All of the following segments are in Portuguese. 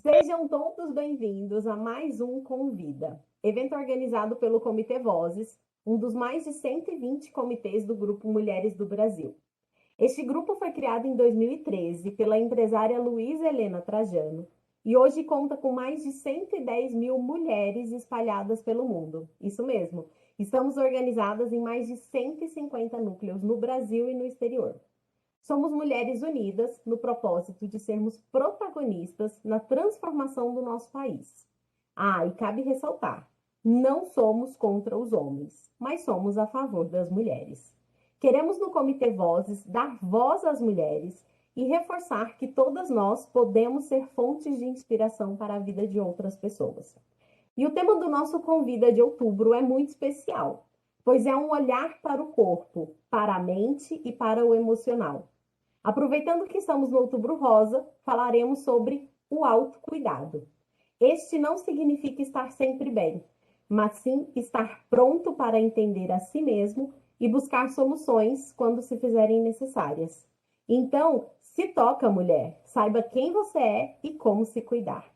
Sejam todos bem-vindos a mais um Convida, evento organizado pelo Comitê Vozes, um dos mais de 120 comitês do Grupo Mulheres do Brasil. Este grupo foi criado em 2013 pela empresária Luísa Helena Trajano e hoje conta com mais de 110 mil mulheres espalhadas pelo mundo. Isso mesmo, estamos organizadas em mais de 150 núcleos no Brasil e no exterior. Somos mulheres unidas no propósito de sermos protagonistas na transformação do nosso país. E cabe ressaltar, não somos contra os homens, mas somos a favor das mulheres. Queremos no Comitê Vozes dar voz às mulheres e reforçar que todas nós podemos ser fontes de inspiração para a vida de outras pessoas. E o tema do nosso Convida de outubro é muito especial, pois é um olhar para o corpo, para a mente e para o emocional. Aproveitando que estamos no Outubro Rosa, falaremos sobre o autocuidado. Este não significa estar sempre bem, mas sim estar pronto para entender a si mesmo e buscar soluções quando se fizerem necessárias. Então, se toca, mulher, saiba quem você é e como se cuidar.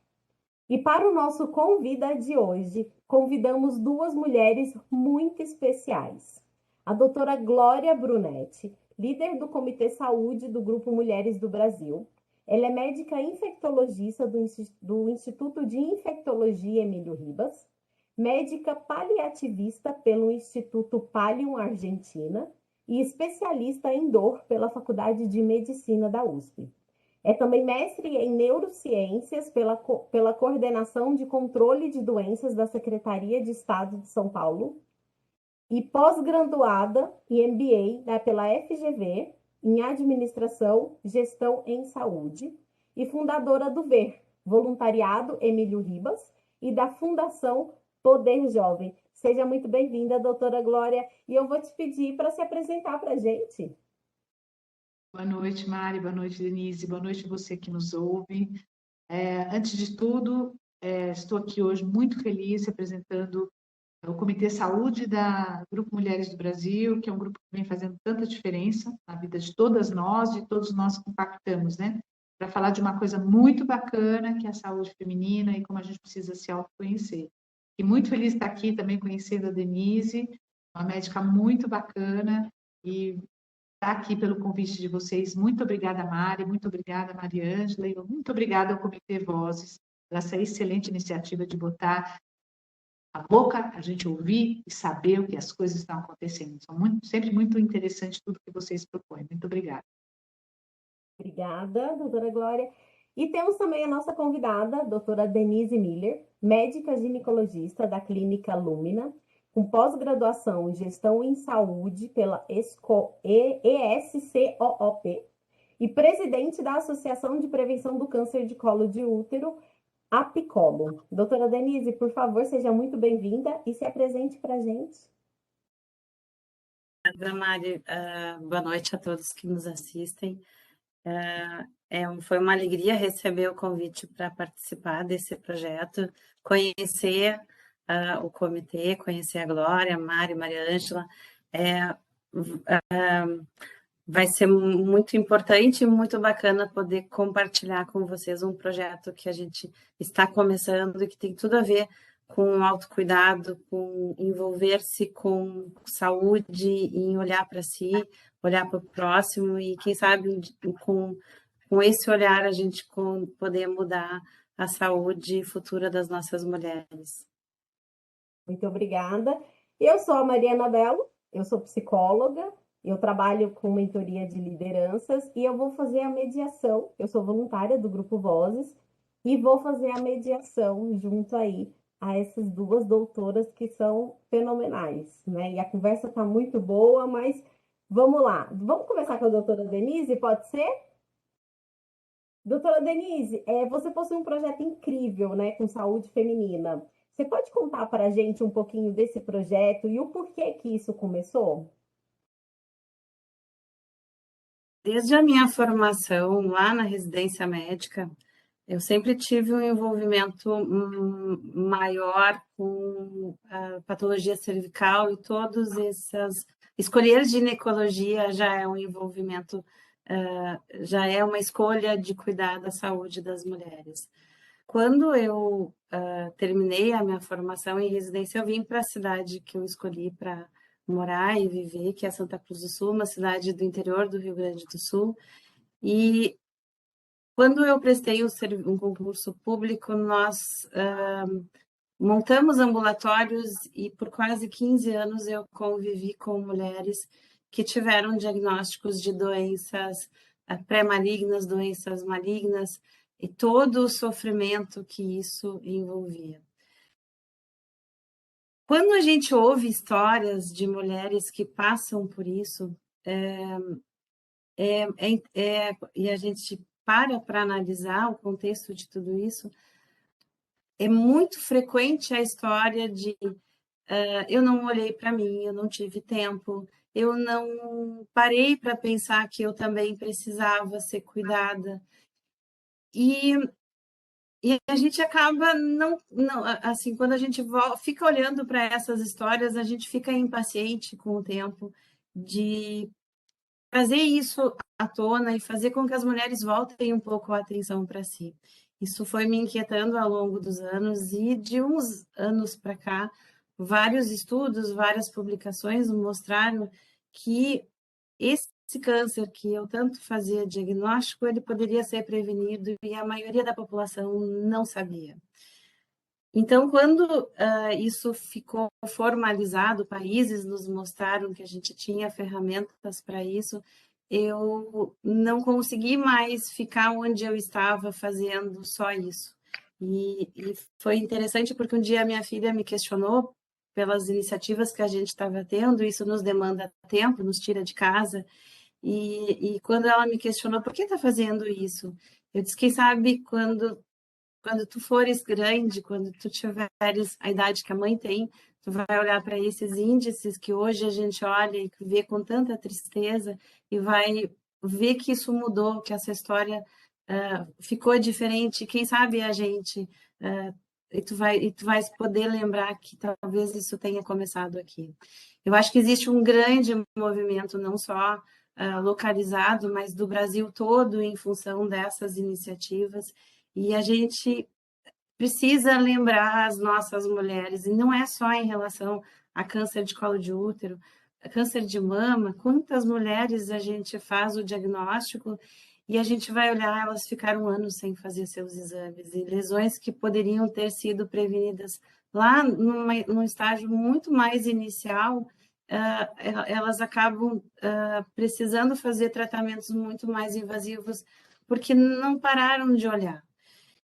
E para o nosso Convida de hoje, convidamos duas mulheres muito especiais. A doutora Glória Brunetti, líder do Comitê Saúde do Grupo Mulheres do Brasil. Ela é médica infectologista do Instituto de Infectologia Emílio Ribas, médica paliativista pelo Instituto Pallium Argentina e especialista em dor pela Faculdade de Medicina da USP. É também mestre em neurociências pela Coordenação de Controle de Doenças da Secretaria de Estado de São Paulo e pós-graduada em MBA pela FGV em Administração, Gestão em Saúde e fundadora do VER, Voluntariado Emílio Ribas, e da Fundação Poder Jovem. Seja muito bem-vinda, doutora Glória, e eu vou te pedir para se apresentar para a gente. Boa noite, Mari, boa noite, Denise, boa noite você que nos ouve. Antes de tudo, estou aqui hoje muito feliz representando o Comitê Saúde da Grupo Mulheres do Brasil, que é um grupo que vem fazendo tanta diferença na vida de todas nós, de todos nós que impactamos, né? Para falar de uma coisa muito bacana, que é a saúde feminina e como a gente precisa se autoconhecer. E muito feliz de estar aqui também conhecendo a Denise, uma médica muito bacana, e estar aqui pelo convite de vocês. Muito obrigada, Mari, muito obrigada, Mariângela, e muito obrigada ao Comitê Vozes, por essa excelente iniciativa de botar a boca, a gente ouvir e saber o que as coisas estão acontecendo. Sempre muito interessante tudo que vocês propõem. Muito obrigada. Obrigada, doutora Glória. E temos também a nossa convidada, doutora Denise Miller, médica ginecologista da Clínica Lumina, com pós-graduação em Gestão em Saúde pela ESCOOP e presidente da Associação de Prevenção do Câncer de Colo de Útero, APICOLO. Doutora Denise, por favor, seja muito bem-vinda e se apresente para a gente. Obrigada, Mari. Boa noite a todos que nos assistem. Foi uma alegria receber o convite para participar desse projeto, conhecer o comitê, conhecer a Glória, a Mari, Mariângela. Vai ser muito importante e muito bacana poder compartilhar com vocês um projeto que a gente está começando e que tem tudo a ver com autocuidado, com envolver-se com saúde, em olhar para si, olhar para o próximo e, quem sabe, com esse olhar a gente poder mudar a saúde futura das nossas mulheres. Muito obrigada. Eu sou a Mariana Bello, eu sou psicóloga, eu trabalho com mentoria de lideranças e eu vou fazer a mediação. Eu sou voluntária do Grupo Vozes e vou fazer a mediação junto aí a essas duas doutoras que são fenomenais, né? E a conversa está muito boa, mas vamos lá. Vamos começar com a doutora Denise, pode ser? Doutora Denise, você possui um projeto incrível, né, com saúde feminina. Você pode contar para a gente um pouquinho desse projeto e o porquê que isso começou? Desde a minha formação lá na residência médica, eu sempre tive um envolvimento maior com a patologia cervical e todas essas... Escolher ginecologia já é um envolvimento, já é uma escolha de cuidar da saúde das mulheres. quando eu terminei a minha formação em residência, eu vim para a cidade que eu escolhi para morar e viver, que é Santa Cruz do Sul, uma cidade do interior do Rio Grande do Sul. E quando eu prestei um concurso público, nós montamos ambulatórios e por quase 15 anos eu convivi com mulheres que tiveram diagnósticos de doenças pré-malignas, doenças malignas e todo o sofrimento que isso envolvia. Quando a gente ouve histórias de mulheres que passam por isso, e a gente para analisar o contexto de tudo isso, é muito frequente a história de eu não olhei para mim, eu não tive tempo, eu não parei para pensar que eu também precisava ser cuidada. E a gente acaba não assim, quando a gente fica olhando para essas histórias, a gente fica impaciente com o tempo de trazer isso à tona e fazer com que as mulheres voltem um pouco a atenção para si. Isso foi me inquietando ao longo dos anos e de uns anos para cá, vários estudos, várias publicações mostraram que esse câncer que eu tanto fazia diagnóstico, ele poderia ser prevenido e a maioria da população não sabia. Então, quando isso ficou formalizado, países nos mostraram que a gente tinha ferramentas para isso, eu não consegui mais ficar onde eu estava fazendo só isso. E foi interessante porque um dia a minha filha me questionou pelas iniciativas que a gente estava tendo, isso nos demanda tempo, nos tira de casa, e quando ela me questionou, por que está fazendo isso? Eu disse, quem sabe quando tu fores grande, quando tu tiveres a idade que a mãe tem, tu vai olhar para esses índices que hoje a gente olha e vê com tanta tristeza e vai ver que isso mudou, que essa história ficou diferente. Quem sabe a gente e tu vais poder lembrar que talvez isso tenha começado aqui. Eu acho que existe um grande movimento, não só localizado, mas do Brasil todo em função dessas iniciativas. E a gente precisa lembrar as nossas mulheres, e não é só em relação a câncer de colo de útero, a câncer de mama, quantas mulheres a gente faz o diagnóstico e a gente vai olhar, elas ficaram anos sem fazer seus exames, e lesões que poderiam ter sido prevenidas lá num estágio muito mais inicial, elas acabam precisando fazer tratamentos muito mais invasivos, porque não pararam de olhar.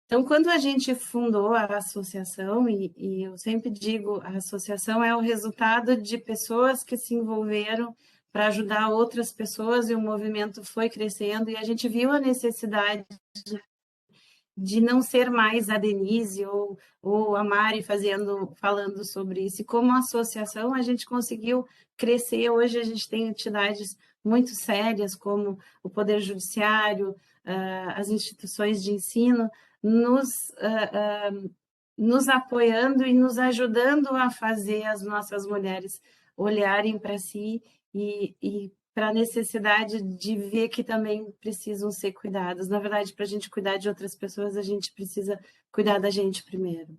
Então, quando a gente fundou a associação, e eu sempre digo, a associação é o resultado de pessoas que se envolveram para ajudar outras pessoas, e o movimento foi crescendo, e a gente viu a necessidade de não ser mais a Denise ou a Mari falando sobre isso. E como associação, a gente conseguiu crescer. Hoje a gente tem entidades muito sérias, como o Poder Judiciário, as instituições de ensino, nos apoiando e nos ajudando a fazer as nossas mulheres olharem para si e para a necessidade de ver que também precisam ser cuidadas. Na verdade, para a gente cuidar de outras pessoas, a gente precisa cuidar da gente primeiro.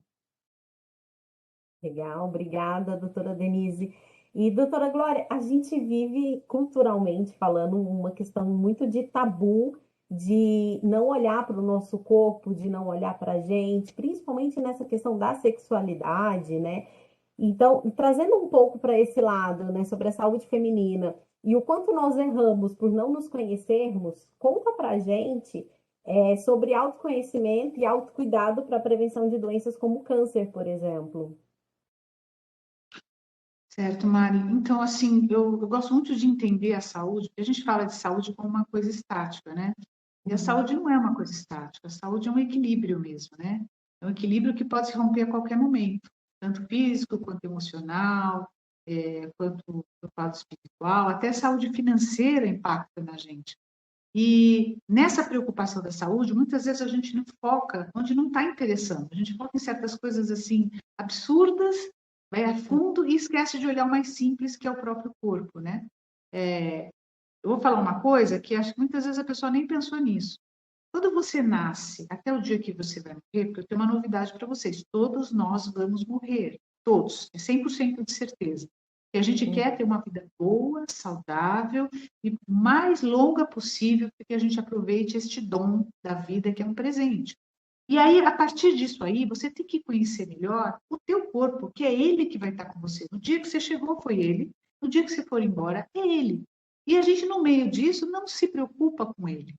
Legal, obrigada, doutora Denise. E, doutora Glória, a gente vive culturalmente falando uma questão muito de tabu, de não olhar para o nosso corpo, de não olhar para a gente, principalmente nessa questão da sexualidade, né? Então, trazendo um pouco para esse lado, né, sobre a saúde feminina e o quanto nós erramos por não nos conhecermos, conta para a gente sobre autoconhecimento e autocuidado para a prevenção de doenças como câncer, por exemplo. Certo, Mari. Então, assim, eu gosto muito de entender a saúde, porque a gente fala de saúde como uma coisa estática, né? E a saúde não é uma coisa estática, a saúde é um equilíbrio mesmo, né? É um equilíbrio que pode se romper a qualquer momento, tanto físico quanto emocional, quanto do lado espiritual, até a saúde financeira impacta na gente. E nessa preocupação da saúde, muitas vezes a gente não foca onde não está interessando. A gente foca em certas coisas assim absurdas, vai a fundo e esquece de olhar o mais simples, que é o próprio corpo, né? Eu vou falar uma coisa que acho que muitas vezes a pessoa nem pensou nisso. Quando você nasce, até o dia que você vai morrer, porque eu tenho uma novidade para vocês, todos nós vamos morrer, todos, é 100% de certeza. E a gente quer ter uma vida boa, saudável e mais longa possível, para que a gente aproveite este dom da vida, que é um presente. E aí, a partir disso aí, você tem que conhecer melhor o teu corpo, que é ele que vai estar com você. No dia que você chegou, foi ele. No dia que você for embora, é ele. E a gente, no meio disso, não se preocupa com ele.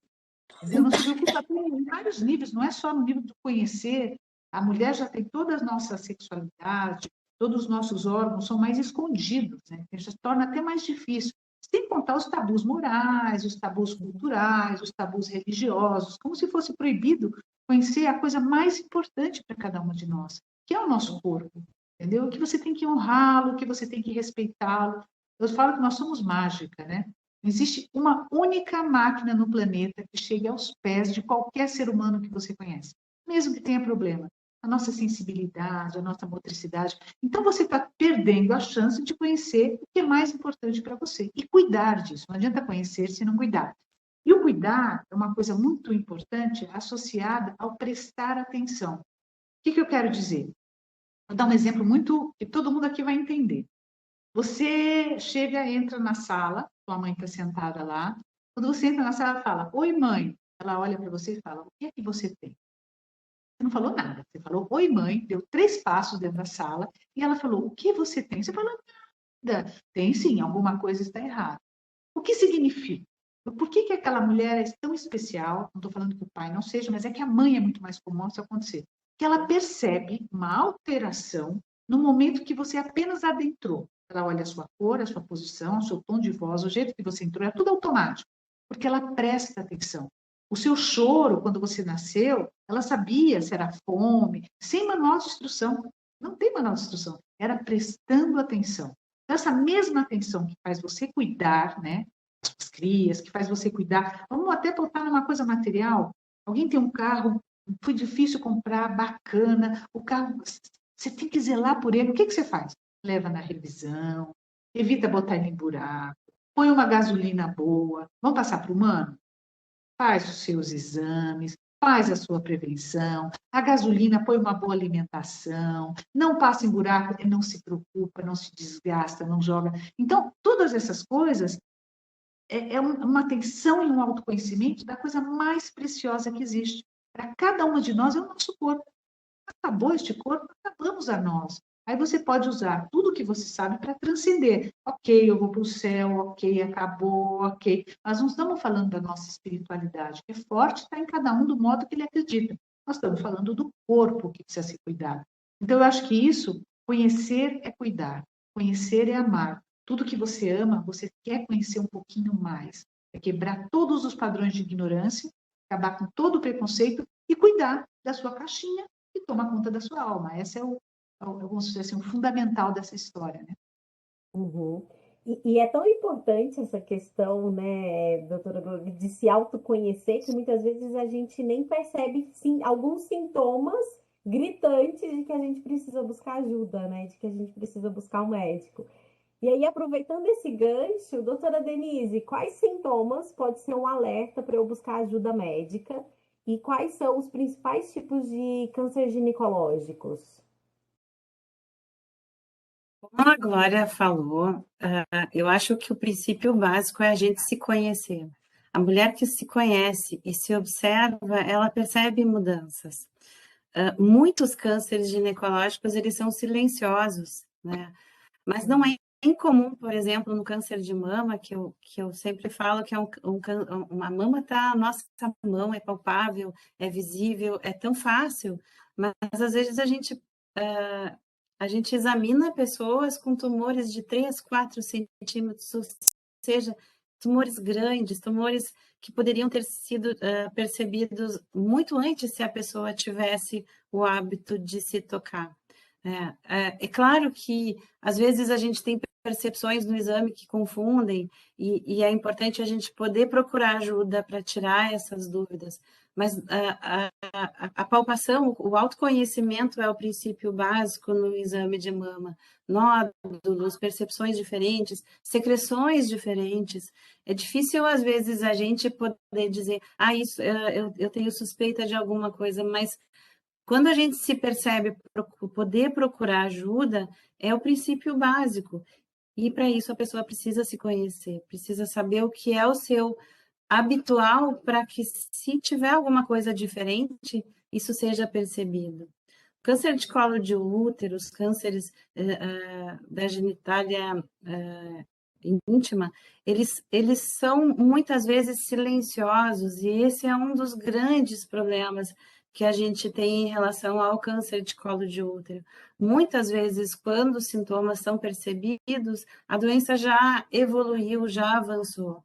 Entendeu? Não se preocupa em vários níveis, não é só no nível de conhecer. A mulher já tem toda a nossa sexualidade, todos os nossos órgãos são mais escondidos, né? Isso torna até mais difícil. Sem contar os tabus morais, os tabus culturais, os tabus religiosos, como se fosse proibido conhecer a coisa mais importante para cada uma de nós, que é o nosso corpo, entendeu? Que você tem que honrá-lo, que você tem que respeitá-lo. Eu falo que nós somos mágica, né? Não existe uma única máquina no planeta que chegue aos pés de qualquer ser humano que você conhece, mesmo que tenha problema. A nossa sensibilidade, a nossa motricidade. Então, você está perdendo a chance de conhecer o que é mais importante para você e cuidar disso. Não adianta conhecer se não cuidar. E o cuidar é uma coisa muito importante associada ao prestar atenção. O que eu quero dizer? Vou dar um exemplo muito que todo mundo aqui vai entender. Você chega, entra na sala, sua mãe está sentada lá. Quando você entra na sala, ela fala: oi, mãe. Ela olha para você e fala: o que é que você tem? Você não falou nada. Você falou: oi, mãe. Deu 3 passos dentro da sala e ela falou: o que você tem? Você falou: nada. Tem sim, alguma coisa está errada. O que significa? Por que aquela mulher é tão especial? Não estou falando que o pai não seja, mas é que a mãe é muito mais comum isso acontecer. Que ela percebe uma alteração no momento que você apenas adentrou. Ela olha a sua cor, a sua posição, o seu tom de voz, o jeito que você entrou, é tudo automático, porque ela presta atenção. O seu choro, quando você nasceu, ela sabia se era fome, sem manual de instrução. Não tem manual de instrução, era prestando atenção. Então, essa mesma atenção que faz você cuidar, né, das suas crias, que faz você cuidar, vamos até botar numa coisa material. Alguém tem um carro, foi difícil comprar, bacana, o carro, você tem que zelar por ele. O que você faz? Leva na revisão, evita botar ele em buraco, põe uma gasolina boa. Vamos passar para o humano? Faz os seus exames, faz a sua prevenção, a gasolina, põe uma boa alimentação, não passa em buraco, não se preocupa, não se desgasta, não joga. Então, todas essas coisas é uma atenção e um autoconhecimento da coisa mais preciosa que existe. Para cada uma de nós é o nosso corpo. Acabou este corpo, acabamos a nós. Aí você pode usar tudo o que você sabe para transcender. Ok, eu vou para o céu, ok, acabou, ok. Mas não estamos falando da nossa espiritualidade, que é forte, está em cada um do modo que ele acredita. Nós estamos falando do corpo que precisa ser cuidado. Então, eu acho que isso, conhecer é cuidar, conhecer é amar. Tudo que você ama, você quer conhecer um pouquinho mais. É quebrar todos os padrões de ignorância, acabar com todo o preconceito e cuidar da sua caixinha e toma conta da sua alma. Esse é vamos dizer assim, o fundamental dessa história, né? Uhum. E é tão importante essa questão, né, doutora Globo, de se autoconhecer, que muitas vezes a gente nem percebe sim, alguns sintomas gritantes de que a gente precisa buscar ajuda, né, de que a gente precisa buscar um médico. E aí, aproveitando esse gancho, doutora Denise, quais sintomas pode ser um alerta para eu buscar ajuda médica? E quais são os principais tipos de câncer ginecológicos? Como a Glória falou, eu acho que o princípio básico é a gente se conhecer. A mulher que se conhece e se observa, ela percebe mudanças. Muitos cânceres ginecológicos, eles são silenciosos, né? Mas não é incomum, por exemplo, no câncer de mama, que eu sempre falo que é uma mama está na nossa mão, é palpável, é visível, é tão fácil, mas às vezes a gente examina pessoas com tumores de 3, 4 centímetros, ou seja, tumores grandes, tumores que poderiam ter sido percebidos muito antes se a pessoa tivesse o hábito de se tocar. É claro que, às vezes, a gente tem percepções no exame que confundem e é importante a gente poder procurar ajuda para tirar essas dúvidas, mas a palpação, o autoconhecimento é o princípio básico no exame de mama. Nódulos, percepções diferentes, secreções diferentes. É difícil, às vezes, a gente poder dizer, isso, eu tenho suspeita de alguma coisa, mas quando a gente se percebe poder procurar ajuda, é o princípio básico. E para isso a pessoa precisa se conhecer, precisa saber o que é o seu habitual para que, se tiver alguma coisa diferente, isso seja percebido. Câncer de colo de útero, os cânceres da genitália íntima, eles são muitas vezes silenciosos, e esse é um dos grandes problemas que a gente tem em relação ao câncer de colo de útero. Muitas vezes, quando os sintomas são percebidos, a doença já evoluiu, já avançou.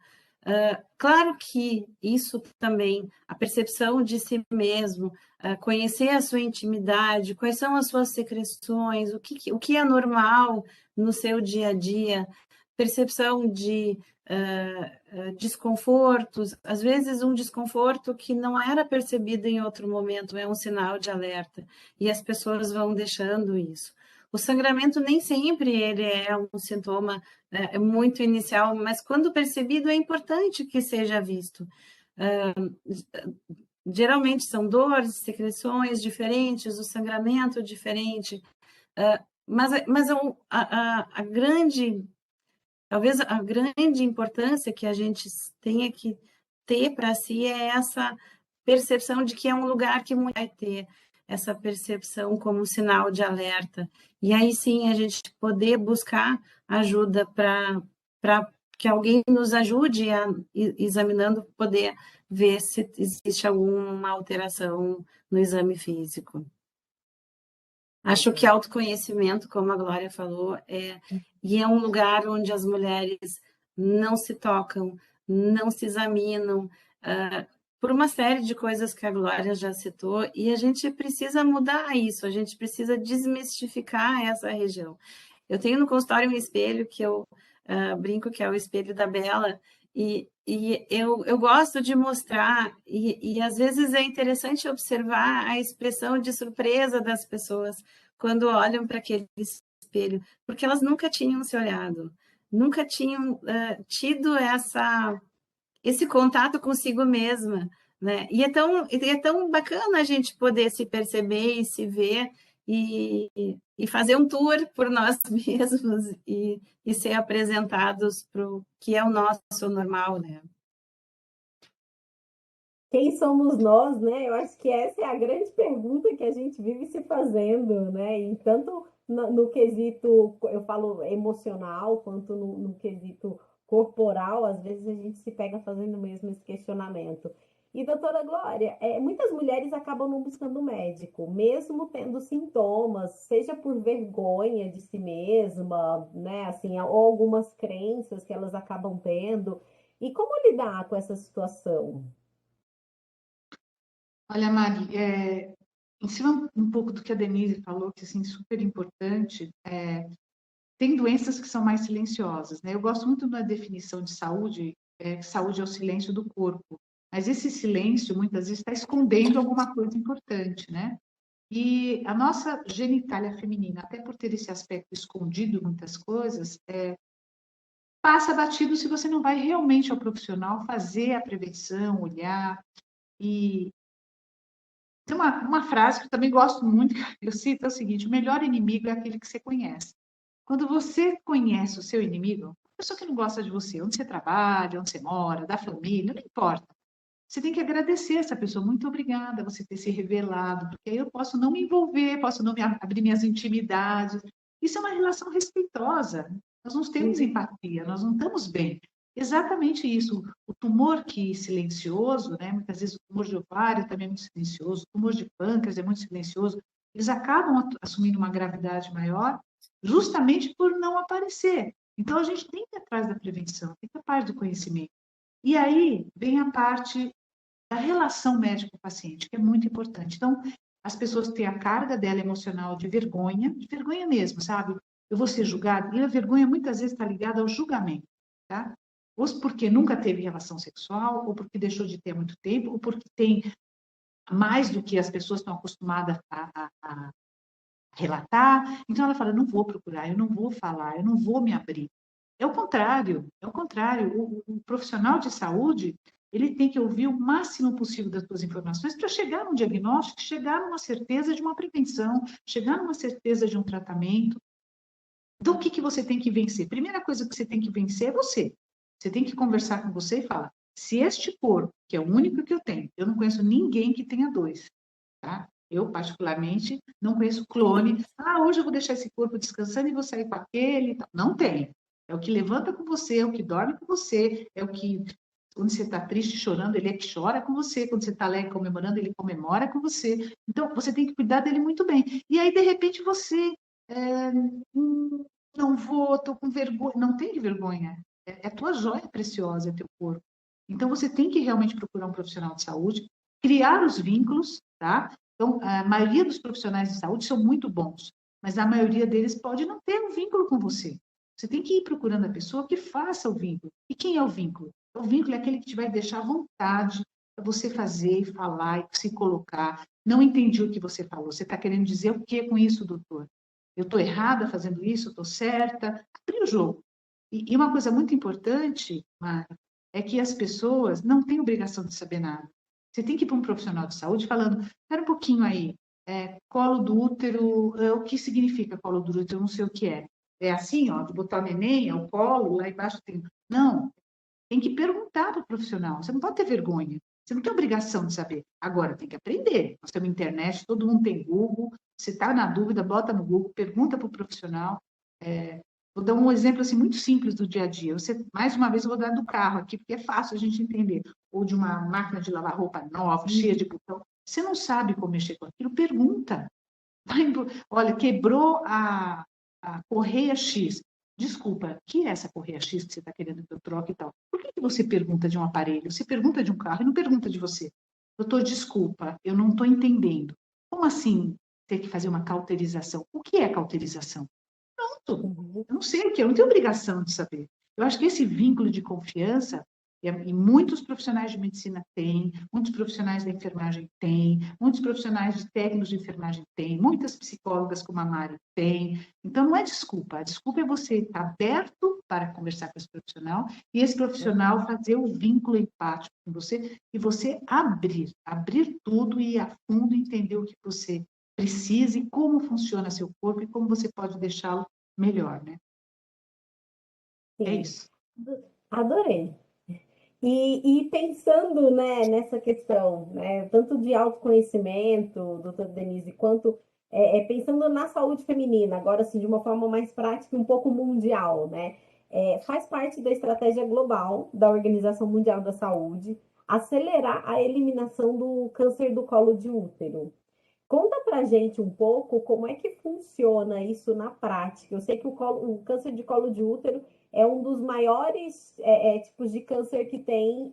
Claro que isso também, a percepção de si mesmo, conhecer a sua intimidade, quais são as suas secreções, o que é normal no seu dia a dia, percepção de desconfortos, às vezes um desconforto que não era percebido em outro momento, é um sinal de alerta, e as pessoas vão deixando isso. O sangramento nem sempre ele é um sintoma muito inicial, mas quando percebido é importante que seja visto. Geralmente são dores, secreções diferentes, o sangramento diferente, mas a grande, talvez a grande importância que a gente tenha que ter para si é essa percepção de que é um lugar que muito vai ter essa percepção como sinal de alerta. E aí sim a gente poder buscar ajuda para que alguém nos ajude a, examinando, poder ver se existe alguma alteração no exame físico. Acho que autoconhecimento, como a Glória falou, e é um lugar onde as mulheres não se tocam, não se examinam, por uma série de coisas que a Glória já citou, e a gente precisa mudar isso, a gente precisa desmistificar essa região. Eu tenho no consultório um espelho que eu brinco que é o espelho da Bela, e eu gosto de mostrar, e às vezes é interessante observar a expressão de surpresa das pessoas quando olham para aquele espelho, porque elas nunca tinham se olhado, nunca tinham tido esse contato consigo mesma, né? E é tão bacana a gente poder se perceber e se ver e fazer um tour por nós mesmos e ser apresentados para o que é o nosso normal, né? Quem somos nós, né? Eu acho que essa é a grande pergunta que a gente vive se fazendo, né? E tanto no quesito, eu falo emocional, quanto no quesito corporal, às vezes a gente se pega fazendo mesmo esse questionamento. E, doutora Glória, muitas mulheres acabam não buscando médico, mesmo tendo sintomas, seja por vergonha de si mesma, né? Assim, ou algumas crenças que elas acabam tendo. E como lidar com essa situação? Olha, Mari, em cima um pouco do que a Denise falou, que assim, super importante, tem doenças que são mais silenciosas, né? Eu gosto muito da definição de saúde, que saúde é o silêncio do corpo, mas esse silêncio muitas vezes está escondendo alguma coisa importante, né? E a nossa genitália feminina, até por ter esse aspecto escondido, muitas coisas, passa batido se você não vai realmente ao profissional fazer a prevenção, olhar. E tem uma frase que eu também gosto muito, que eu cito, é o seguinte: o melhor inimigo é aquele que você conhece. Quando você conhece o seu inimigo, a pessoa que não gosta de você, onde você trabalha, onde você mora, da família, não importa. Você tem que agradecer essa pessoa. Muito obrigada você ter se revelado, porque aí eu posso não me envolver, posso não abrir minhas intimidades. Isso é uma relação respeitosa. Nós não temos empatia, nós não estamos bem. Exatamente isso. O tumor silencioso, né? Muitas vezes o tumor de ovário também é muito silencioso, o tumor de pâncreas é muito silencioso. Eles acabam assumindo uma gravidade maior justamente por não aparecer. Então, a gente tem que ir atrás da prevenção, tem que ir atrás do conhecimento. E aí vem a parte da relação médico-paciente, que é muito importante. Então, as pessoas têm a carga dela emocional de vergonha mesmo, sabe? Eu vou ser julgada, e a vergonha muitas vezes está ligada ao julgamento, tá? Ou porque nunca teve relação sexual, ou porque deixou de ter há muito tempo, ou porque tem mais do que as pessoas estão acostumadas a relatar. Então, ela fala, eu não vou procurar, eu não vou falar, eu não vou me abrir. É o contrário, é o contrário. O profissional de saúde, ele tem que ouvir o máximo possível das suas informações para chegar num diagnóstico, chegar numa certeza de uma prevenção, chegar numa certeza de um tratamento. Então, o que você tem que vencer? Primeira coisa que você tem que vencer é você. Você tem que conversar com você e falar, se este corpo, que é o único que eu tenho, eu não conheço ninguém que tenha dois, tá? Eu, particularmente, não conheço clone. Ah, hoje eu vou deixar esse corpo descansando e vou sair com aquele. Não tem. É o que levanta com você, é o que dorme com você, é o que, quando você está triste, chorando, ele é que chora com você. Quando você está alegre, comemorando, ele comemora com você. Então, você tem que cuidar dele muito bem. E aí, de repente, você... não vou, estou com vergonha. Não tem de vergonha. É tua joia preciosa, é teu corpo. Então, você tem que realmente procurar um profissional de saúde, criar os vínculos, tá? Então, a maioria dos profissionais de saúde são muito bons, mas a maioria deles pode não ter um vínculo com você. Você tem que ir procurando a pessoa que faça o vínculo. E quem é o vínculo? O vínculo é aquele que te vai deixar à vontade para você fazer e falar e se colocar. Não entendi o que você falou. Você está querendo dizer o que com isso, doutor? Eu estou errada fazendo isso? Estou certa? Abrir o jogo. E uma coisa muito importante, Mara, é que as pessoas não têm obrigação de saber nada. Você tem que ir para um profissional de saúde falando, espera um pouquinho aí, colo do útero, o que significa colo do útero? Eu não sei o que é. É assim, ó, de botar o neném, é o colo, lá embaixo tem... Não, tem que perguntar para o profissional, você não pode ter vergonha, você não tem obrigação de saber. Agora, tem que aprender. Nós temos internet, todo mundo tem Google, se está na dúvida, bota no Google, pergunta para o profissional. Vou dar um exemplo assim, muito simples do dia a dia. Você, mais uma vez, eu vou dar do carro aqui, porque é fácil a gente entender. Ou de uma máquina de lavar roupa nova, cheia de botão. Você não sabe como mexer com aquilo, pergunta. Olha, quebrou a correia X. Desculpa, que é essa correia X que você está querendo que eu troque e tal? Por que você pergunta de um aparelho? Você pergunta de um carro e não pergunta de você. Doutor, desculpa, eu não estou entendendo. Como assim ter que fazer uma cauterização? O que é cauterização? Pronto. Eu não sei o que é, eu não tenho obrigação de saber. Eu acho que esse vínculo de confiança, e muitos profissionais de medicina têm, muitos profissionais da enfermagem têm, muitos profissionais de técnicos de enfermagem têm, muitas psicólogas como a Mari têm. Então, não é desculpa. A desculpa é você estar aberto para conversar com esse profissional e esse profissional fazer o vínculo empático com você e você abrir tudo e ir a fundo, entender o que você precisa e como funciona seu corpo e como você pode deixá-lo melhor, né? Sim. É isso. Adorei. E pensando, né, nessa questão, né, tanto de autoconhecimento, doutora Denise, quanto pensando na saúde feminina, agora assim, de uma forma mais prática e um pouco mundial, né? Faz parte da estratégia global da Organização Mundial da Saúde acelerar a eliminação do câncer do colo de útero. Conta pra gente um pouco como é que funciona isso na prática. Eu sei que o câncer de colo de útero é um dos maiores tipos de câncer que tem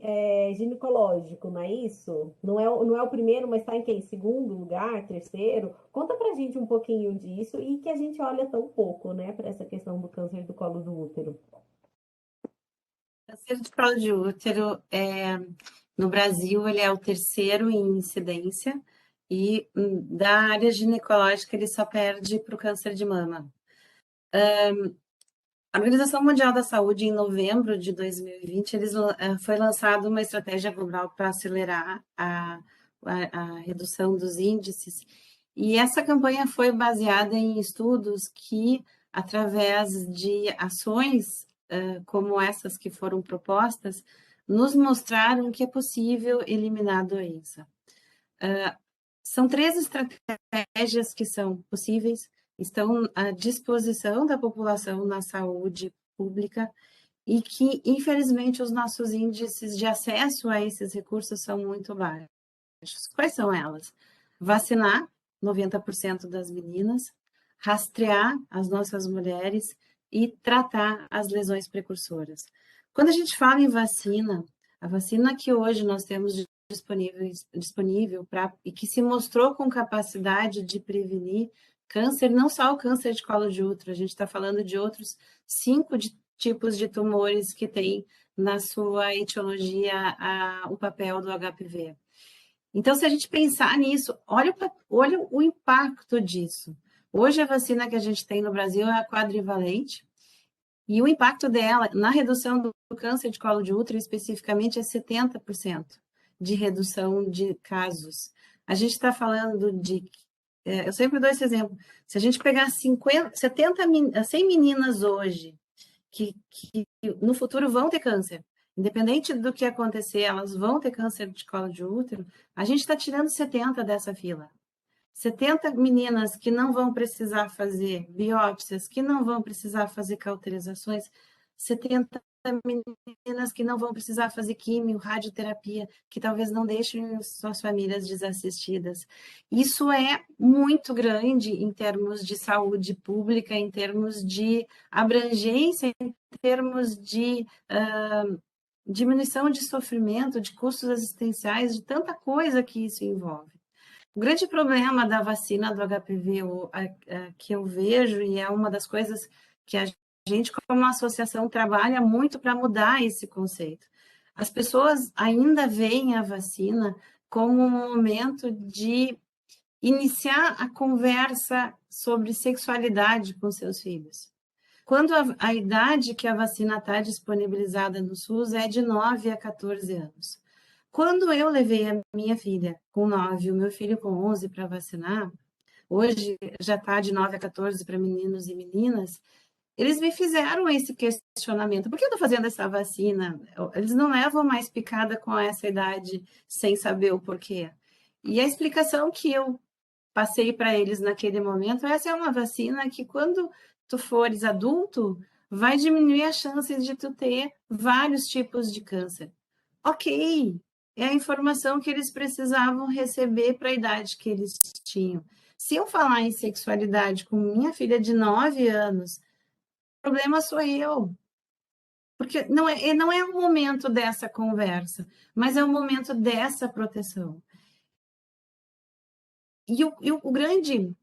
ginecológico, não é isso? Não é o primeiro, mas está em quem? Segundo lugar, terceiro? Conta pra gente um pouquinho disso e que a gente olha tão pouco, né, para essa questão do câncer do colo do útero. Câncer de colo de útero, no Brasil, ele é o terceiro em incidência e da área ginecológica ele só perde para o câncer de mama. A Organização Mundial da Saúde, em novembro de 2020, foi lançada uma estratégia global para acelerar a redução dos índices. E essa campanha foi baseada em estudos que, através de ações como essas que foram propostas, nos mostraram que é possível eliminar a doença. São 3 estratégias que são possíveis, estão à disposição da população na saúde pública e que, infelizmente, os nossos índices de acesso a esses recursos são muito baixos. Quais são elas? Vacinar 90% das meninas, rastrear as nossas mulheres e tratar as lesões precursoras. Quando a gente fala em vacina, a vacina que hoje nós temos disponível e que se mostrou com capacidade de prevenir câncer, não só o câncer de colo de útero, a gente está falando de outros 5 tipos de tumores que tem na sua etiologia o papel do HPV. Então, se a gente pensar nisso, olha o impacto disso. Hoje, a vacina que a gente tem no Brasil é a quadrivalente, e o impacto dela na redução do câncer de colo de útero, especificamente, é 70% de redução de casos. A gente está falando de... eu sempre dou esse exemplo. Se a gente pegar 100 meninas hoje que no futuro vão ter câncer, independente do que acontecer, elas vão ter câncer de colo de útero, a gente está tirando 70 dessa fila. 70 meninas que não vão precisar fazer biópsias, que não vão precisar fazer cauterizações, 70 meninas que não vão precisar fazer químio, radioterapia, que talvez não deixem suas famílias desassistidas. Isso é muito grande em termos de saúde pública, em termos de abrangência, em termos de diminuição de sofrimento, de custos existenciais, de tanta coisa que isso envolve. O grande problema da vacina do HPV que eu vejo, e é uma das coisas que a gente, como associação, trabalha muito para mudar esse conceito. As pessoas ainda veem a vacina como um momento de iniciar a conversa sobre sexualidade com seus filhos. Quando a idade que a vacina está disponibilizada no SUS é de 9 a 14 anos. Quando eu levei a minha filha com 9 e o meu filho com 11 para vacinar, hoje já está de 9 a 14 para meninos e meninas, eles me fizeram esse questionamento. Por que eu estou fazendo essa vacina? Eles não levam mais picada com essa idade sem saber o porquê. E a explicação que eu passei para eles naquele momento, essa é uma vacina que quando tu fores adulto, vai diminuir a chance de tu ter vários tipos de câncer. Ok, é a informação que eles precisavam receber para a idade que eles tinham. Se eu falar em sexualidade com minha filha de 9 anos, o problema sou eu. Porque não é o momento dessa conversa, mas é o momento dessa proteção. E o grande...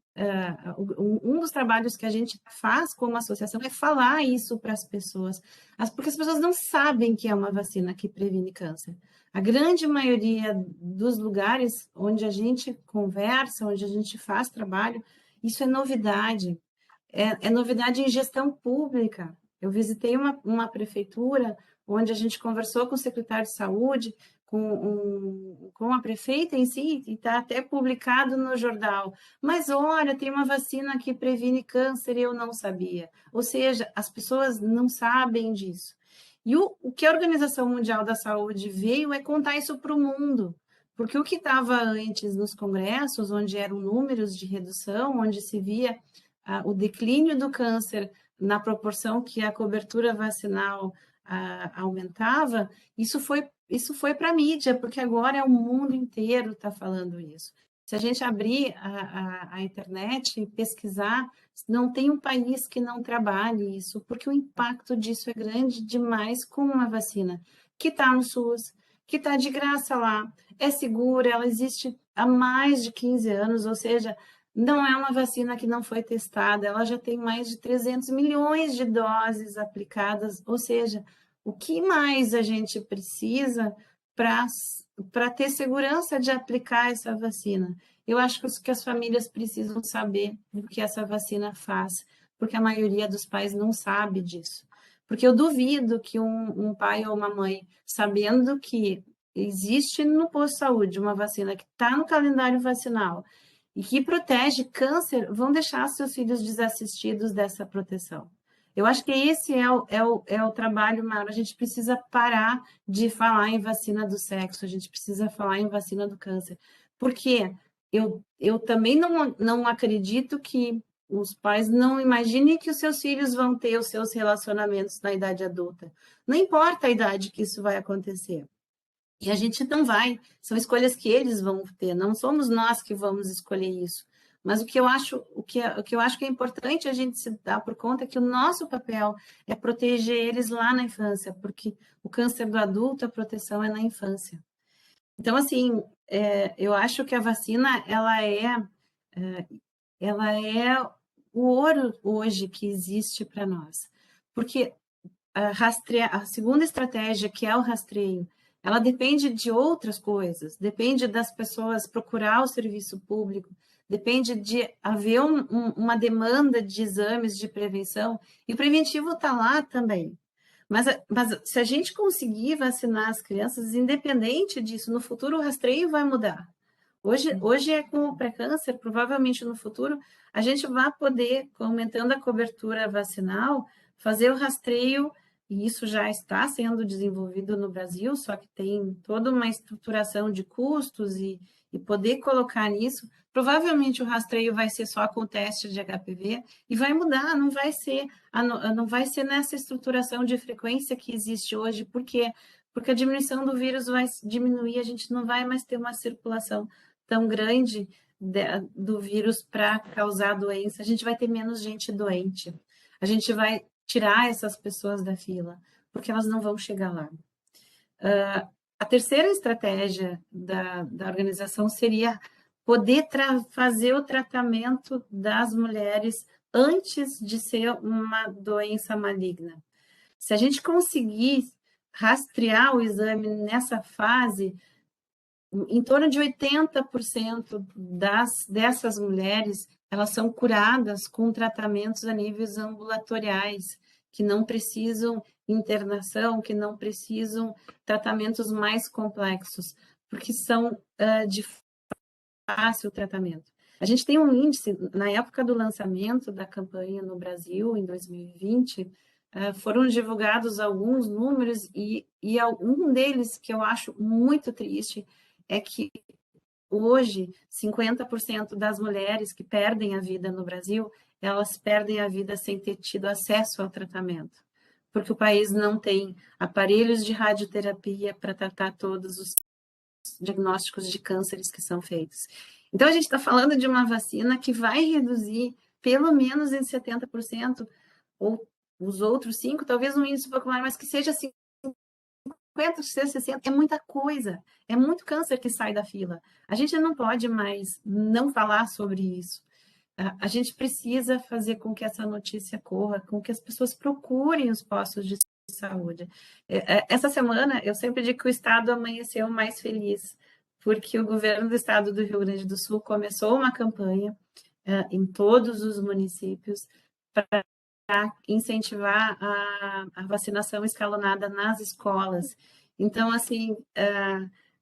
um dos trabalhos que a gente faz como associação é falar isso para as pessoas, porque as pessoas não sabem que é uma vacina que previne câncer. A grande maioria dos lugares onde a gente conversa, onde a gente faz trabalho, isso é novidade. É novidade em gestão pública. Eu visitei uma prefeitura onde a gente conversou com o secretário de saúde, com a prefeita em si, e está até publicado no jornal. Mas olha, tem uma vacina que previne câncer e eu não sabia. Ou seja, as pessoas não sabem disso. E o que a Organização Mundial da Saúde veio é contar isso para o mundo. Porque o que estava antes nos congressos, onde eram números de redução, onde se via o declínio do câncer na proporção que a cobertura vacinal aumentava, isso foi para a mídia, porque agora o mundo inteiro está falando isso. Se a gente abrir a internet e pesquisar, não tem um país que não trabalhe isso, porque o impacto disso é grande demais com uma vacina que está no SUS, que está de graça lá, é segura, ela existe há mais de 15 anos, ou seja, não é uma vacina que não foi testada, ela já tem mais de 300 milhões de doses aplicadas, ou seja, o que mais a gente precisa para ter segurança de aplicar essa vacina? Eu acho que as famílias precisam saber o que essa vacina faz, porque a maioria dos pais não sabe disso. Porque eu duvido que um pai ou uma mãe, sabendo que existe no posto de saúde uma vacina que está no calendário vacinal e que protege câncer, vão deixar seus filhos desassistidos dessa proteção. Eu acho que esse é o trabalho maior. A gente precisa parar de falar em vacina do sexo, a gente precisa falar em vacina do câncer. Porque eu também não acredito que os pais não imaginem que os seus filhos vão ter os seus relacionamentos na idade adulta. Não importa a idade que isso vai acontecer. E a gente não vai, são escolhas que eles vão ter, não somos nós que vamos escolher isso. Mas o que eu acho que é importante a gente se dar por conta é que o nosso papel é proteger eles lá na infância, porque o câncer do adulto, a proteção é na infância. Então, assim, eu acho que a vacina, ela é o ouro hoje que existe para nós. Porque a segunda estratégia, que é o rastreio, ela depende de outras coisas, depende das pessoas procurar o serviço público, depende de haver uma demanda de exames de prevenção, e o preventivo está lá também. Mas se a gente conseguir vacinar as crianças, independente disso, no futuro o rastreio vai mudar. Hoje é com o pré-câncer, provavelmente no futuro a gente vai poder, aumentando a cobertura vacinal, fazer o rastreio, e isso já está sendo desenvolvido no Brasil, só que tem toda uma estruturação de custos e poder colocar nisso. Provavelmente o rastreio vai ser só com o teste de HPV e vai mudar, não vai ser nessa estruturação de frequência que existe hoje. Por quê? Porque a diminuição do vírus vai diminuir, a gente não vai mais ter uma circulação tão grande do vírus para causar doença, a gente vai ter menos gente doente. A gente vai tirar essas pessoas da fila, porque elas não vão chegar lá. A terceira estratégia da organização seria poder fazer o tratamento das mulheres antes de ser uma doença maligna. Se a gente conseguir rastrear o exame nessa fase, em torno de 80% dessas mulheres, elas são curadas com tratamentos a níveis ambulatoriais, que não precisam internação, que não precisam tratamentos mais complexos, porque são de fácil tratamento. A gente tem um índice, na época do lançamento da campanha no Brasil, em 2020, foram divulgados alguns números e um deles que eu acho muito triste é que hoje 50% das mulheres que perdem a vida no Brasil, elas perdem a vida sem ter tido acesso ao tratamento, porque o país não tem aparelhos de radioterapia para tratar todos os diagnósticos de cânceres que são feitos. Então, a gente está falando de uma vacina que vai reduzir pelo menos em 70%, ou os outros 5%, talvez um índice um pouco mais, mas que seja 50%, 60%, é muita coisa, é muito câncer que sai da fila. A gente não pode mais não falar sobre isso. A gente precisa fazer com que essa notícia corra, com que as pessoas procurem os postos de saúde. Essa semana, eu sempre digo que o Estado amanheceu mais feliz, porque o governo do Estado do Rio Grande do Sul começou uma campanha em todos os municípios para incentivar a vacinação escalonada nas escolas. Então, assim,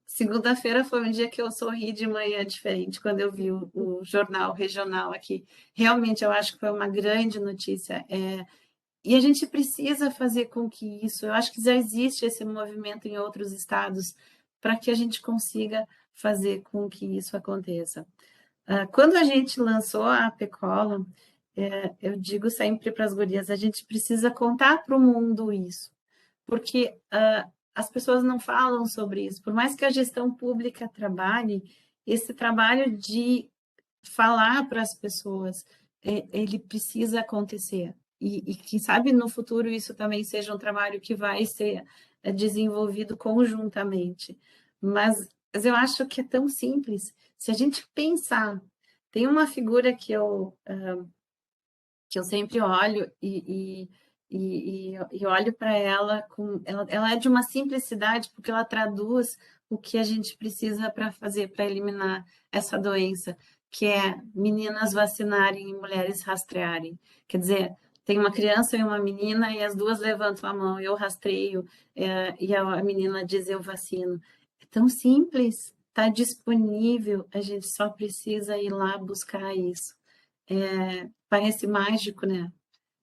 segunda-feira foi um dia que eu sorri de manhã diferente, quando eu vi o jornal regional aqui. Realmente, eu acho que foi uma grande notícia. E a gente precisa fazer com que isso... Eu acho que já existe esse movimento em outros estados para que a gente consiga fazer com que isso aconteça. Quando a gente lançou a Apecolo, eu digo sempre para as gurias, a gente precisa contar para o mundo isso, porque as pessoas não falam sobre isso. Por mais que a gestão pública trabalhe, esse trabalho de falar para as pessoas, ele precisa acontecer. E quem sabe no futuro isso também seja um trabalho que vai ser desenvolvido conjuntamente. Mas eu acho que é tão simples. Se a gente pensar, tem uma figura que eu sempre olho e olho para ela, ela é de uma simplicidade, porque ela traduz o que a gente precisa para fazer, para eliminar essa doença, que é meninas vacinarem e mulheres rastrearem. Quer dizer, tem uma criança e uma menina e as duas levantam a mão, eu rastreio, e a menina diz eu vacino. É tão simples, está disponível, a gente só precisa ir lá buscar isso. Parece mágico, né?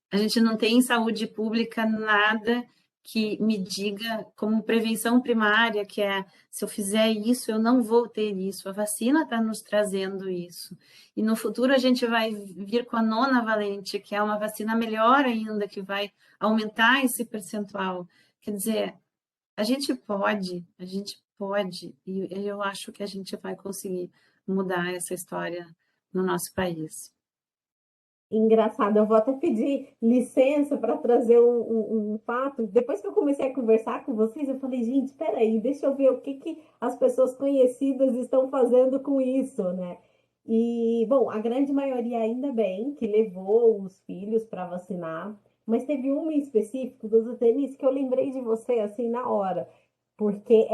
A gente não tem em saúde pública nada que me diga como prevenção primária, que é, se eu fizer isso, eu não vou ter isso. A vacina está nos trazendo isso. E no futuro a gente vai vir com a nona valente, que é uma vacina melhor ainda, que vai aumentar esse percentual. Quer dizer, a gente pode, e eu acho que a gente vai conseguir mudar essa história no nosso país. Engraçado, eu vou até pedir licença para trazer um fato. Depois que eu comecei a conversar com vocês, eu falei, gente, espera aí, deixa eu ver o que as pessoas conhecidas estão fazendo com isso, né? E, bom, a grande maioria, ainda bem, que levou os filhos para vacinar, mas teve uma em específico, doutora Denise, que eu lembrei de você, assim, na hora, porque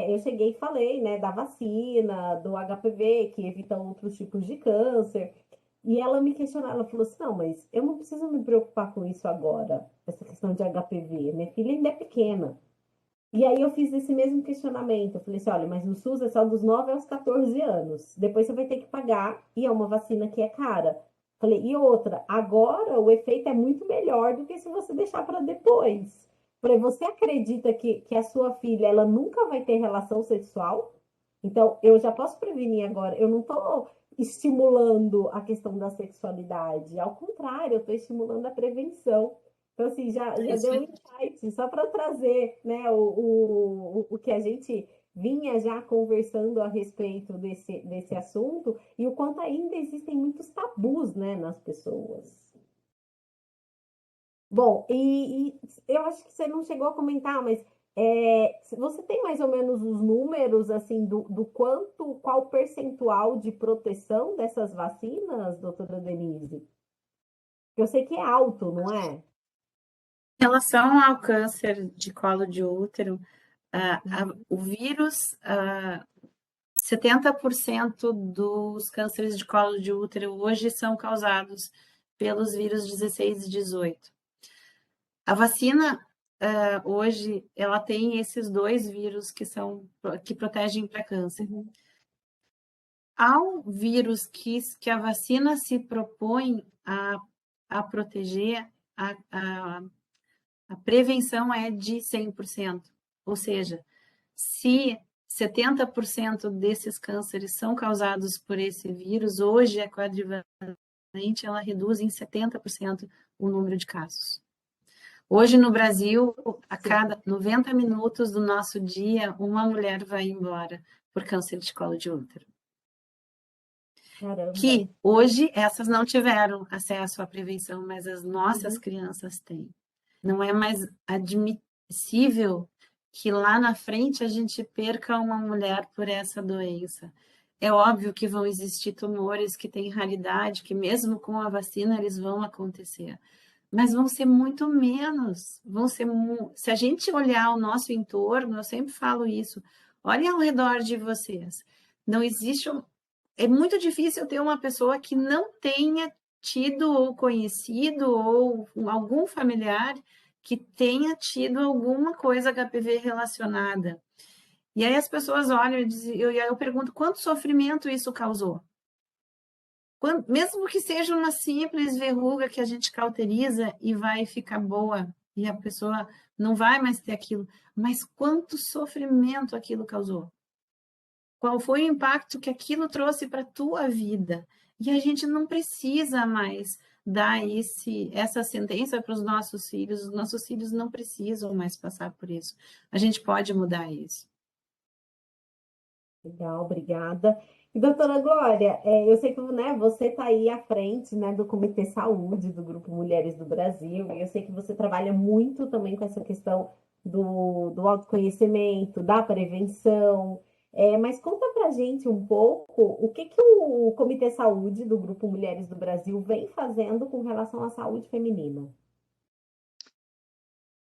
eu cheguei e falei, né, da vacina, do HPV, que evita outros tipos de câncer, e ela me questionou, ela falou assim, não, mas eu não preciso me preocupar com isso agora, essa questão de HPV, minha filha ainda é pequena. E aí eu fiz esse mesmo questionamento. Eu falei assim, olha, mas no SUS é só dos 9 aos 14 anos. Depois você vai ter que pagar e é uma vacina que é cara. Falei, e outra, agora o efeito é muito melhor do que se você deixar para depois. Falei, você acredita que a sua filha ela nunca vai ter relação sexual? Então, eu já posso prevenir agora. Eu não estou estimulando a questão da sexualidade. Ao contrário, eu estou estimulando a prevenção. Então, assim, já Isso deu um é insight, só para trazer, né, o que a gente vinha já conversando a respeito desse assunto e o quanto ainda existem muitos tabus, né, nas pessoas. Bom, e eu acho que você não chegou a comentar, mas você tem mais ou menos os números, assim, do quanto, qual o percentual de proteção dessas vacinas, doutora Denise? Eu sei que é alto, não é? Em relação ao câncer de colo de útero, Uhum. o vírus, 70% dos cânceres de colo de útero hoje são causados pelos vírus 16 e 18. A vacina, hoje, ela tem esses dois vírus que protegem para câncer. Uhum. Ao vírus que a vacina se propõe a proteger, a prevenção é de 100%. Ou seja, se 70% desses cânceres são causados por esse vírus, hoje a quadrivalente ela reduz em 70% o número de casos. Hoje no Brasil, a Sim, cada 90 minutos do nosso dia, uma mulher vai embora por câncer de colo de útero. caramba. Que hoje essas não tiveram acesso à prevenção, mas as nossas Uhum. crianças têm. Não é mais admissível que lá na frente a gente perca uma mulher por essa doença. É óbvio que vão existir tumores que têm raridade, que mesmo com a vacina eles vão acontecer, mas vão ser muito menos. Se a gente olhar o nosso entorno, eu sempre falo isso, olhem ao redor de vocês. Não existe É muito difícil ter uma pessoa que não tenha tido ou conhecido ou algum familiar que tenha tido alguma coisa HPV relacionada. E aí as pessoas olham eu pergunto quanto sofrimento isso causou. Mesmo que seja uma simples verruga que a gente cauteriza e vai ficar boa e a pessoa não vai mais ter aquilo, mas quanto sofrimento aquilo causou? Qual foi o impacto que aquilo trouxe para a tua vida? E a gente não precisa mais dar essa sentença para os nossos filhos não precisam mais passar por isso. A gente pode mudar isso. Legal, obrigada. E, doutora Glória, eu sei que, né, você está aí à frente, né, do Comitê Saúde do Grupo Mulheres do Brasil, e eu sei que você trabalha muito também com essa questão do autoconhecimento, da prevenção. Mas conta pra gente um pouco o que o Comitê Saúde do Grupo Mulheres do Brasil vem fazendo com relação à saúde feminina.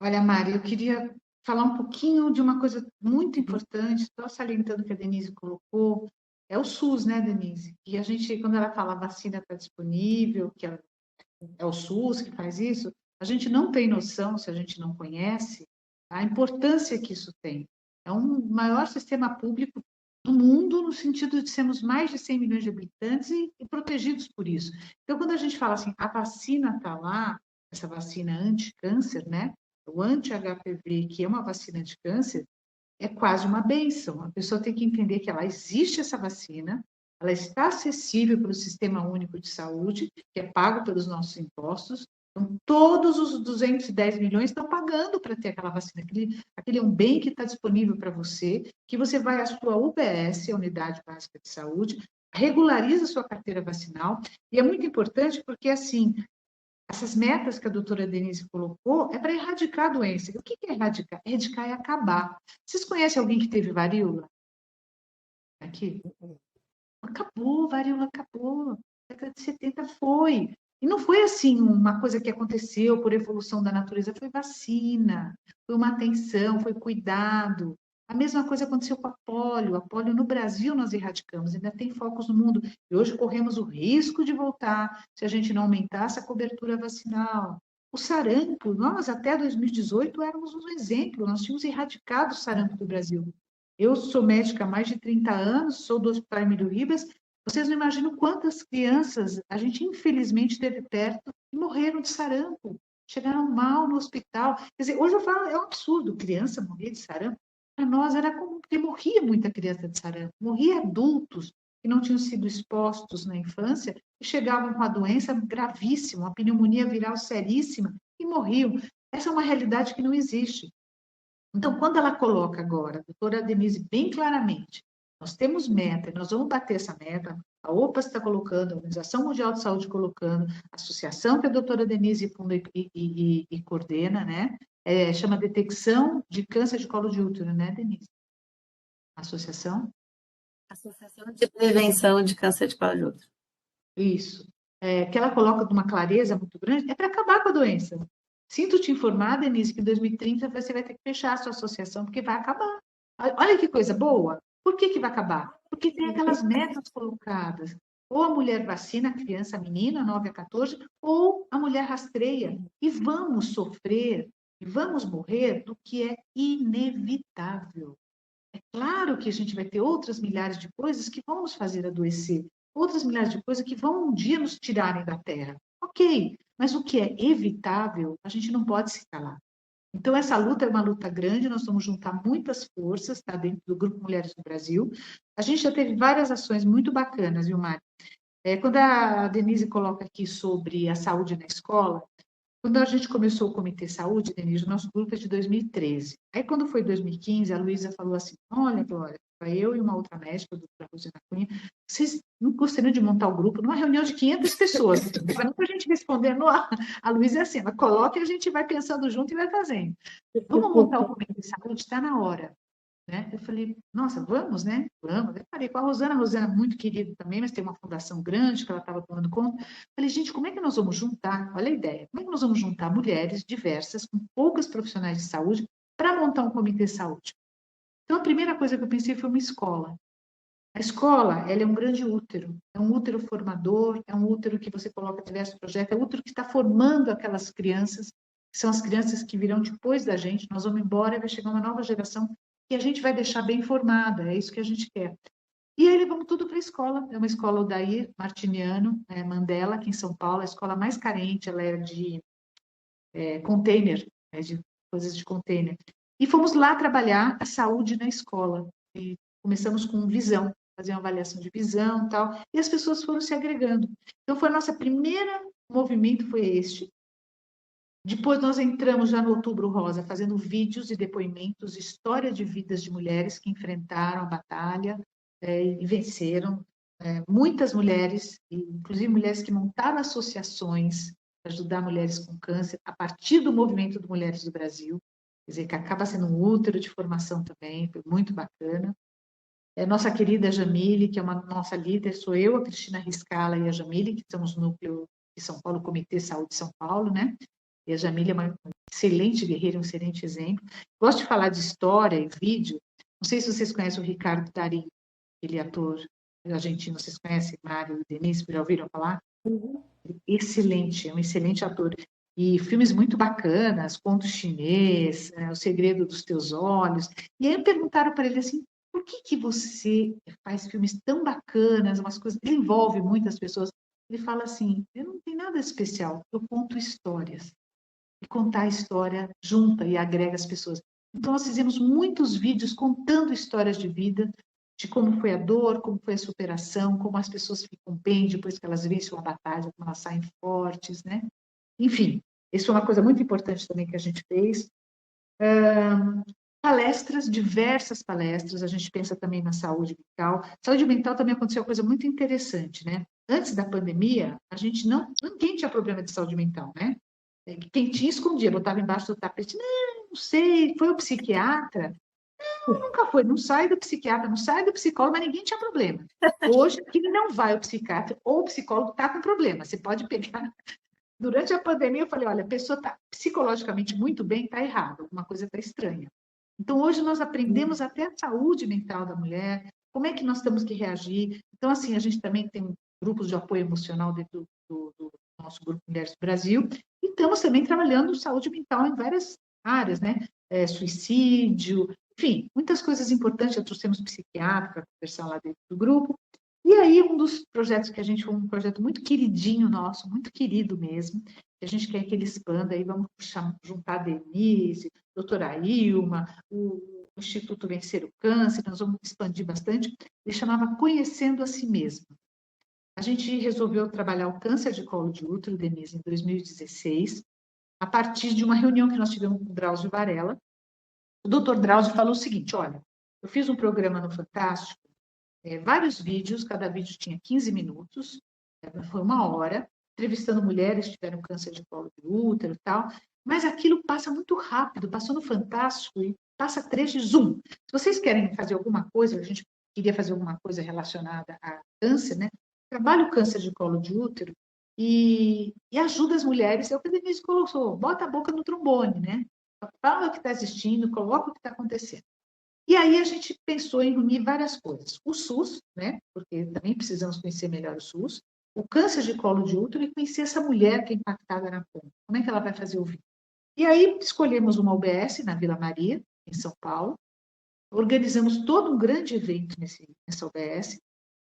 Olha, Mari, eu queria falar um pouquinho de uma coisa muito Uhum. importante, só salientando que a Denise colocou, é o SUS, né, Denise? E a gente, quando ela fala a vacina está disponível, que é o SUS que faz isso, a gente não tem noção, se a gente não conhece, a importância que isso tem. É um maior sistema público do mundo, no sentido de sermos mais de 100 milhões de habitantes e protegidos por isso. Então, quando a gente fala assim, a vacina está lá, essa vacina anti-câncer, né? O anti-HPV, que é uma vacina anti-câncer, é quase uma bênção. A pessoa tem que entender que ela existe essa vacina, ela está acessível pelo Sistema Único de Saúde, que é pago pelos nossos impostos. Então, todos os 210 milhões estão pagando para ter aquela vacina. Aquele é um bem que está disponível para você, que você vai à sua UBS, a Unidade Básica de Saúde, regulariza a sua carteira vacinal. E é muito importante porque, assim, essas metas que a doutora Denise colocou é para erradicar a doença. E o que é erradicar? Erradicar é acabar. Vocês conhecem alguém que teve varíola? Aqui? Acabou, varíola acabou. Na década de 70 foi. E não foi assim uma coisa que aconteceu por evolução da natureza, foi vacina, foi uma atenção, foi cuidado. A mesma coisa aconteceu com a polio. A polio no Brasil nós erradicamos, ainda tem focos no mundo. E hoje corremos o risco de voltar se a gente não aumentasse a cobertura vacinal. O sarampo, nós até 2018 éramos um exemplo, nós tínhamos erradicado o sarampo do Brasil. Eu sou médica há mais de 30 anos, sou do Hospital Emílio Ribas. Vocês não imaginam quantas crianças a gente, infelizmente, teve perto e morreram de sarampo, chegaram mal no hospital. Quer dizer, hoje eu falo, é um absurdo, criança morrer de sarampo. Para nós era comum, porque morria muita criança de sarampo, morria adultos que não tinham sido expostos na infância e chegavam com a doença gravíssima, uma pneumonia viral seríssima, e morriam. Essa é uma realidade que não existe. Então, quando ela coloca agora, a doutora Denise, bem claramente, nós temos meta, nós vamos bater essa meta, a OPAS está colocando, a Organização Mundial de Saúde colocando, a associação que a doutora Denise funda e coordena, né? Chama Detecção de Câncer de Colo de Útero, né, Denise? Associação? Associação de Prevenção de Câncer de Colo de Útero. Isso. Que ela coloca de uma clareza muito grande, é para acabar com a doença. Sinto te informar, Denise, que em 2030 você vai ter que fechar a sua associação, porque vai acabar. Olha que coisa boa. Por que vai acabar? Porque tem aquelas metas colocadas. Ou a mulher vacina a criança, a menina, 9 a 14, ou a mulher rastreia. E vamos sofrer, e vamos morrer do que é inevitável. É claro que a gente vai ter outras milhares de coisas que vão nos fazer adoecer, outras milhares de coisas que vão um dia nos tirarem da Terra. Ok, mas o que é evitável, a gente não pode se calar. Então, essa luta é uma luta grande, nós vamos juntar muitas forças, tá, dentro do Grupo Mulheres do Brasil. A gente já teve várias ações muito bacanas, viu, Mari? Quando a Denise coloca aqui sobre a saúde na escola, quando a gente começou o Comitê Saúde, Denise, o nosso grupo é de 2013. Aí, quando foi 2015, a Luísa falou assim, olha, Glória, eu e uma outra médica, a doutora Rosana Cunha, vocês não gostariam de montar o grupo numa reunião de 500 pessoas? Para a gente responder, a Luísa é assim, ela coloca e a gente vai pensando junto e vai fazendo. Vamos montar o Comitê Saúde? Está na hora. Né? Eu falei, nossa, vamos, né? Vamos. Eu falei com a Rosana muito querida também, mas tem uma fundação grande que ela estava tomando conta. Eu falei, gente, como é que nós vamos juntar? Olha a ideia. Como é que nós vamos juntar mulheres diversas, com poucas profissionais de saúde, para montar um comitê de saúde? Então, a primeira coisa que eu pensei foi uma escola. A escola, ela é um grande útero. É um útero formador, é um útero que você coloca diversos projetos, é um útero que está formando aquelas crianças, que são as crianças que virão depois da gente. Nós vamos embora e vai chegar uma nova geração que a gente vai deixar bem formada, é isso que a gente quer. E aí levamos tudo para a escola, é uma escola Odair Martiniano, Mandela, aqui em São Paulo, a escola mais carente, ela é de container, de coisas de container. E fomos lá trabalhar a saúde na escola. E começamos com visão, fazer uma avaliação de visão e tal, e as pessoas foram se agregando. Então, foi a nossa primeira movimento, foi este. Depois nós entramos já no Outubro Rosa, fazendo vídeos e depoimentos, história de vidas de mulheres que enfrentaram a batalha e venceram. Muitas mulheres, inclusive mulheres que montaram associações para ajudar mulheres com câncer, a partir do movimento de Mulheres do Brasil, quer dizer, que acaba sendo um útero de formação também, foi muito bacana. Nossa querida Jamile, que é uma nossa líder, sou eu, a Cristina Riscala e a Jamile, que estamos no núcleo de São Paulo, Comitê Saúde São Paulo, né? E a Jamília é uma excelente guerreira, um excelente exemplo. Gosto de falar de história e vídeo. Não sei se vocês conhecem o Ricardo Darín, ele é ator argentino. Vocês conhecem Mário e Denise? Já ouviram falar? Uhum. Excelente, é um excelente ator. E filmes muito bacanas, Conto Chinês, O Segredo dos Teus Olhos. E aí perguntaram para ele assim, por que você faz filmes tão bacanas, umas coisas... Ele envolve muitas pessoas. Ele fala assim, eu não tenho nada especial, eu conto histórias. E contar a história junta e agrega as pessoas. Então, nós fizemos muitos vídeos contando histórias de vida, de como foi a dor, como foi a superação, como as pessoas ficam bem depois que elas vencem uma batalha, como elas saem fortes, né? Enfim, isso é uma coisa muito importante também que a gente fez. Palestras, diversas palestras, a gente pensa também na saúde mental. Saúde mental também aconteceu uma coisa muito interessante, né? Antes da pandemia, ninguém tinha problema de saúde mental, né? Quem tinha escondia, botava embaixo do tapete. Não sei, foi o psiquiatra? Nunca foi, não sai do psiquiatra, não sai do psicólogo, mas ninguém tinha problema. Hoje, quem não vai ao psiquiatra ou o psicólogo está com problema. Você pode pegar. Durante a pandemia, eu falei: olha, a pessoa está psicologicamente muito bem, está errado, alguma coisa está estranha. Então, hoje nós aprendemos até a saúde mental da mulher, como é que nós temos que reagir. Então, assim, a gente também tem grupos de apoio emocional dentro do nosso Grupo Mulheres do Brasil, e estamos também trabalhando saúde mental em várias áreas, né? Suicídio, enfim, muitas coisas importantes. Já trouxemos psiquiatra para conversar lá dentro do grupo. E aí, um dos projetos que a gente, um projeto muito queridinho nosso, muito querido mesmo, que a gente quer que ele expanda, aí vamos juntar a Denise, a doutora Ilma, o Instituto Vencer o Câncer, nós vamos expandir bastante, ele chamava Conhecendo a Si Mesma. A gente resolveu trabalhar o câncer de colo de útero, Denise, em 2016, a partir de uma reunião que nós tivemos com o Drauzio Varela. O doutor Drauzio falou o seguinte: olha, eu fiz um programa no Fantástico, vários vídeos, cada vídeo tinha 15 minutos, foi 1 hora, entrevistando mulheres que tiveram câncer de colo de útero e tal, mas aquilo passa muito rápido, passou no Fantástico e passa trecho, zoom. Se vocês querem fazer alguma coisa, a gente queria fazer alguma coisa relacionada a câncer, né? Trabalha o câncer de colo de útero e ajuda as mulheres, é o que a Denise colocou, bota a boca no trombone, né? Fala o que está existindo, coloca o que está acontecendo. E aí a gente pensou em unir várias coisas. O SUS, né? Porque também precisamos conhecer melhor o SUS, o câncer de colo de útero e conhecer essa mulher que é impactada na ponta. Como é que ela vai fazer o vídeo? E aí escolhemos uma UBS na Vila Maria, em São Paulo, organizamos todo um grande evento nessa UBS.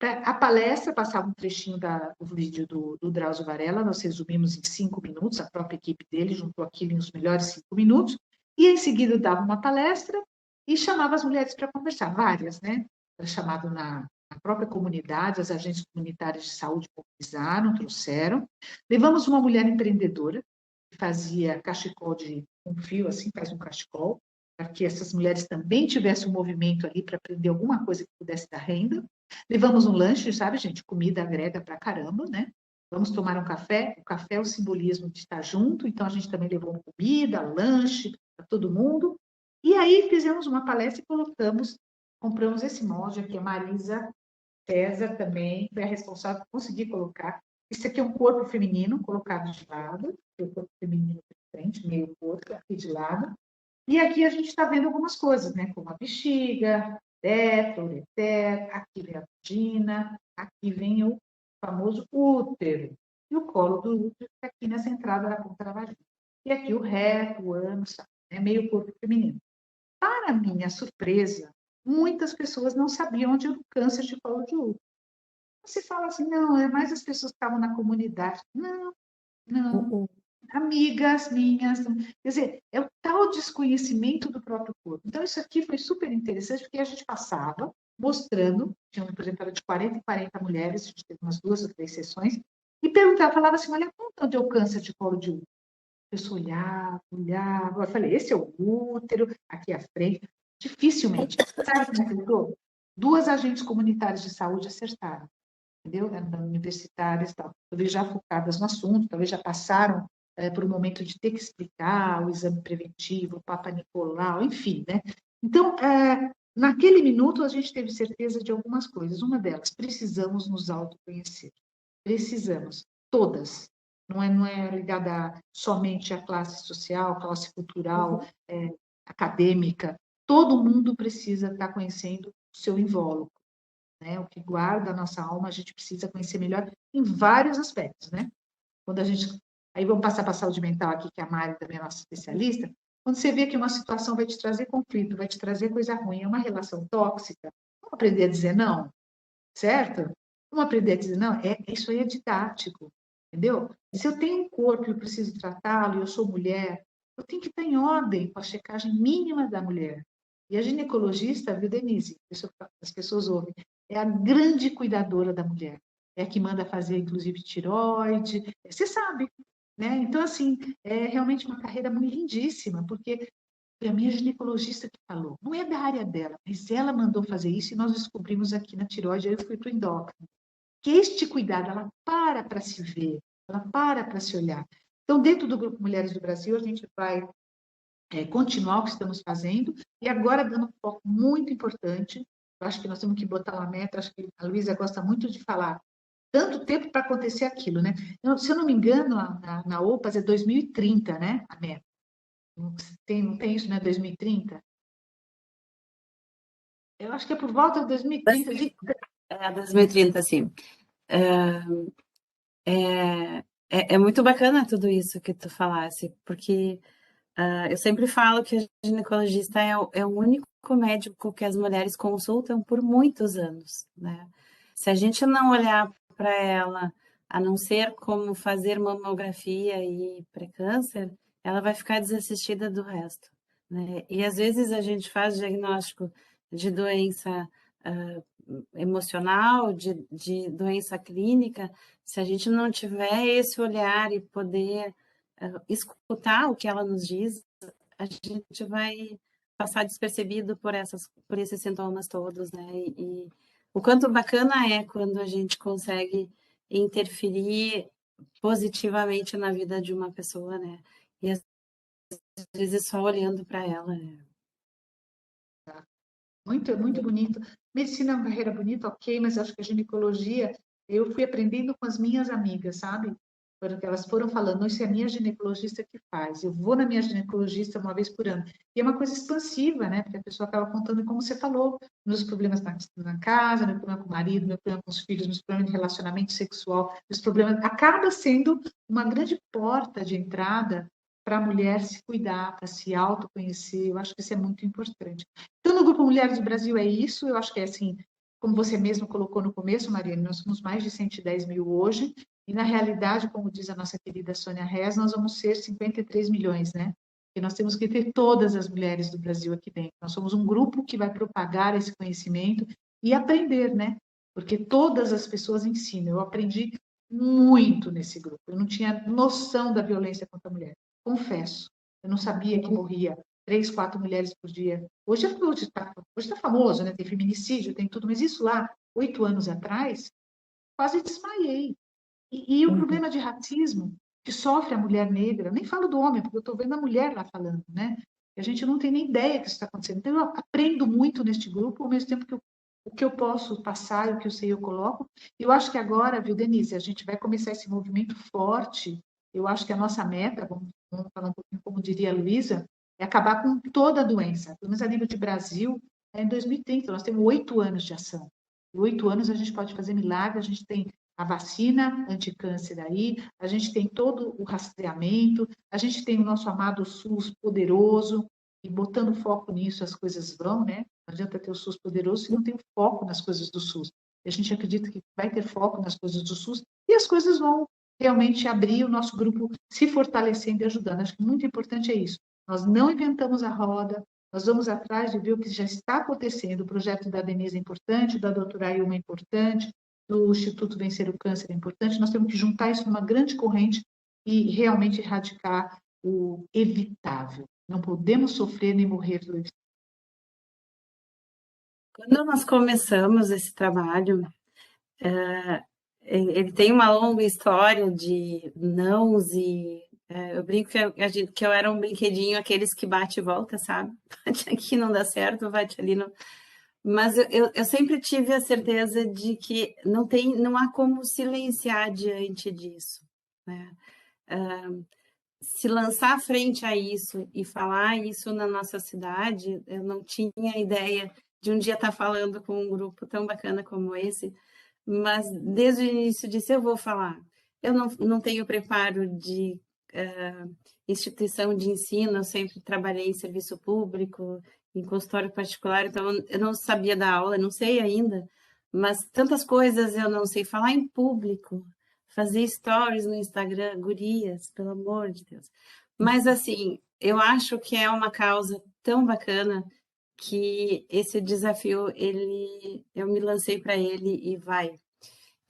A palestra passava um trechinho do vídeo do Drauzio Varela, nós resumimos em 5 minutos, a própria equipe dele juntou aquilo em os melhores 5 minutos, e em seguida dava uma palestra e chamava as mulheres para conversar, várias, né? Era chamado na própria comunidade, as agentes comunitárias de saúde mobilizaram, trouxeram. Levamos uma mulher empreendedora, que fazia cachecol com fio, assim, faz um cachecol, para que essas mulheres também tivessem um movimento ali para aprender alguma coisa que pudesse dar renda. Levamos um lanche, sabe, gente? Comida agrega pra caramba, né? Vamos tomar um café. O café é o simbolismo de estar junto, então a gente também levou comida, lanche para todo mundo. E aí fizemos uma palestra e compramos esse molde aqui, a Marisa César também foi a responsável por conseguir colocar. Isso aqui é um corpo feminino colocado de lado, o corpo feminino de frente, meio corpo, aqui de lado. E aqui a gente está vendo algumas coisas, né? Como a bexiga, teto, ureter, aqui vem a vagina, aqui vem o famoso útero. E o colo do útero está aqui nessa entrada da ponta da vagina. E aqui o reto, o ânus, é meio corpo feminino. Para minha surpresa, muitas pessoas não sabiam onde era o câncer de colo de útero. Você fala assim, não, é mais as pessoas que estavam na comunidade. Não, não. Amigas minhas. Quer dizer, é o tal desconhecimento do próprio corpo. Então, isso aqui foi super interessante, porque a gente passava mostrando, tinha um exemplo de 40 e 40 mulheres, a gente teve umas 2 ou 3 sessões, e perguntava, falava assim, olha, quanto é o câncer de colo de útero? A pessoa olhava, eu falei, esse é o útero, aqui à frente. Dificilmente. Sabe como mudou? 2 agentes comunitários de saúde acertaram, entendeu? Universitárias, tal. Talvez já focadas no assunto, talvez já passaram por um momento de ter que explicar o exame preventivo, o Papa Nicolau, enfim, né? Então, naquele minuto, a gente teve certeza de algumas coisas. Uma delas, precisamos nos autoconhecer. Precisamos, todas. Não é ligada somente à classe social, classe cultural, acadêmica. Todo mundo precisa estar conhecendo o seu invólucro, né? O que guarda a nossa alma, a gente precisa conhecer melhor em vários aspectos, né? Quando a gente... Aí vamos passar para a saúde mental aqui, que a Mari também é nossa especialista. Quando você vê que uma situação vai te trazer conflito, vai te trazer coisa ruim, é uma relação tóxica, vamos aprender a dizer não, certo? Vamos aprender a dizer não. Isso aí é didático, entendeu? Se eu tenho um corpo e eu preciso tratá-lo, e eu sou mulher, eu tenho que estar em ordem com a checagem mínima da mulher. E a ginecologista, viu, Denise? As pessoas ouvem, é a grande cuidadora da mulher. É a que manda fazer, inclusive, tireoide. Você sabe, né? Então, assim, é realmente uma carreira muito lindíssima, porque foi a minha ginecologista que falou. Não é da área dela, mas ela mandou fazer isso e nós descobrimos aqui na tireoide, aí eu fui para o endócrino. Que este cuidado, ela para se ver, ela para se olhar. Então, dentro do Grupo Mulheres do Brasil, a gente vai continuar o que estamos fazendo, e agora dando um foco muito importante. Eu acho que nós temos que botar uma meta, acho que a Luísa gosta muito de falar, tanto tempo para acontecer aquilo, né? Se eu não me engano, na OPAS é 2030, né? A meta. Não tem isso, né? 2030? Eu acho que é por volta de 2030. 2030, sim. É muito bacana tudo isso que tu falasse, porque eu sempre falo que o ginecologista é o único médico que as mulheres consultam por muitos anos, né? Se a gente não olhar para ela, a não ser como fazer mamografia e pré-câncer, ela vai ficar desassistida do resto, né? E às vezes a gente faz diagnóstico de doença emocional, de doença clínica, se a gente não tiver esse olhar e poder escutar o que ela nos diz, a gente vai passar despercebido por esses sintomas todos, né? E o quanto bacana é quando a gente consegue interferir positivamente na vida de uma pessoa, né? E às vezes só olhando para ela, né? Muito, muito bonito. Medicina é uma carreira bonita, ok, mas acho que a ginecologia, eu fui aprendendo com as minhas amigas, sabe? Porque elas foram falando, isso é a minha ginecologista que faz. Eu vou na minha ginecologista uma vez por ano. E é uma coisa expansiva, né? Porque a pessoa acaba contando, como você falou, meus problemas na casa, meu problema com o marido, meu problema com os filhos, meus problemas de relacionamento sexual, meus problemas. Acaba sendo uma grande porta de entrada para a mulher se cuidar, para se autoconhecer. Eu acho que isso é muito importante. Então, no Grupo Mulheres do Brasil é isso. Eu acho que é assim, como você mesmo colocou no começo, Mariana, nós somos mais de 110 mil hoje, e na realidade, como diz a nossa querida Sônia Rez, nós vamos ser 53 milhões, né? E nós temos que ter todas as mulheres do Brasil aqui dentro. Nós somos um grupo que vai propagar esse conhecimento e aprender, né? Porque todas as pessoas ensinam. Eu aprendi muito nesse grupo. Eu não tinha noção da violência contra a mulher. Confesso. Eu não sabia que morria 3, 4 mulheres por dia. Hoje está famoso, né? Tem feminicídio, tem tudo, mas isso lá, 8 anos atrás, quase desmaiei. E o problema de racismo que sofre a mulher negra, nem falo do homem, porque eu estou vendo a mulher lá falando, né? E a gente não tem nem ideia que isso está acontecendo. Então, eu aprendo muito neste grupo, ao mesmo tempo que o que eu posso passar e o que eu sei eu coloco. E eu acho que agora, viu, Denise, a gente vai começar esse movimento forte. Eu acho que a nossa meta, vamos falar um pouquinho como diria a Luísa, é acabar com toda a doença. Pelo menos a nível de Brasil, é em 2030. Nós temos 8 anos de ação. Em 8 anos a gente pode fazer milagre, a gente tem a vacina anticâncer aí, a gente tem todo o rastreamento, a gente tem o nosso amado SUS poderoso, e botando foco nisso as coisas vão, né? Não adianta ter o SUS poderoso se não tem foco nas coisas do SUS. E a gente acredita que vai ter foco nas coisas do SUS e as coisas vão realmente abrir o nosso grupo se fortalecendo e ajudando. Acho que muito importante é isso. Nós não inventamos a roda, nós vamos atrás de ver o que já está acontecendo. O projeto da Denise é importante, da doutora Ilma é importante, do Instituto Vencer o Câncer é importante. Nós temos que juntar isso numa grande corrente e realmente erradicar o evitável. Não podemos sofrer nem morrer do evitável. Quando nós começamos esse trabalho, ele tem uma longa história de nãos e eu brinco que eu era um brinquedinho, aqueles que bate e volta, sabe? Bate aqui, não dá certo, bate ali, não. Mas eu sempre tive a certeza de que não há como silenciar diante disso, né? Se lançar frente a isso e falar isso na nossa cidade, eu não tinha ideia de um dia estar falando com um grupo tão bacana como esse, mas desde o início disse, eu vou falar. Eu não tenho preparo de instituição de ensino, eu sempre trabalhei em serviço público, em consultório particular, então eu não sabia dar aula, não sei ainda, mas tantas coisas eu não sei falar em público, fazer stories no Instagram, gurias, pelo amor de Deus. Mas assim, eu acho que é uma causa tão bacana que esse desafio eu me lancei para ele e vai.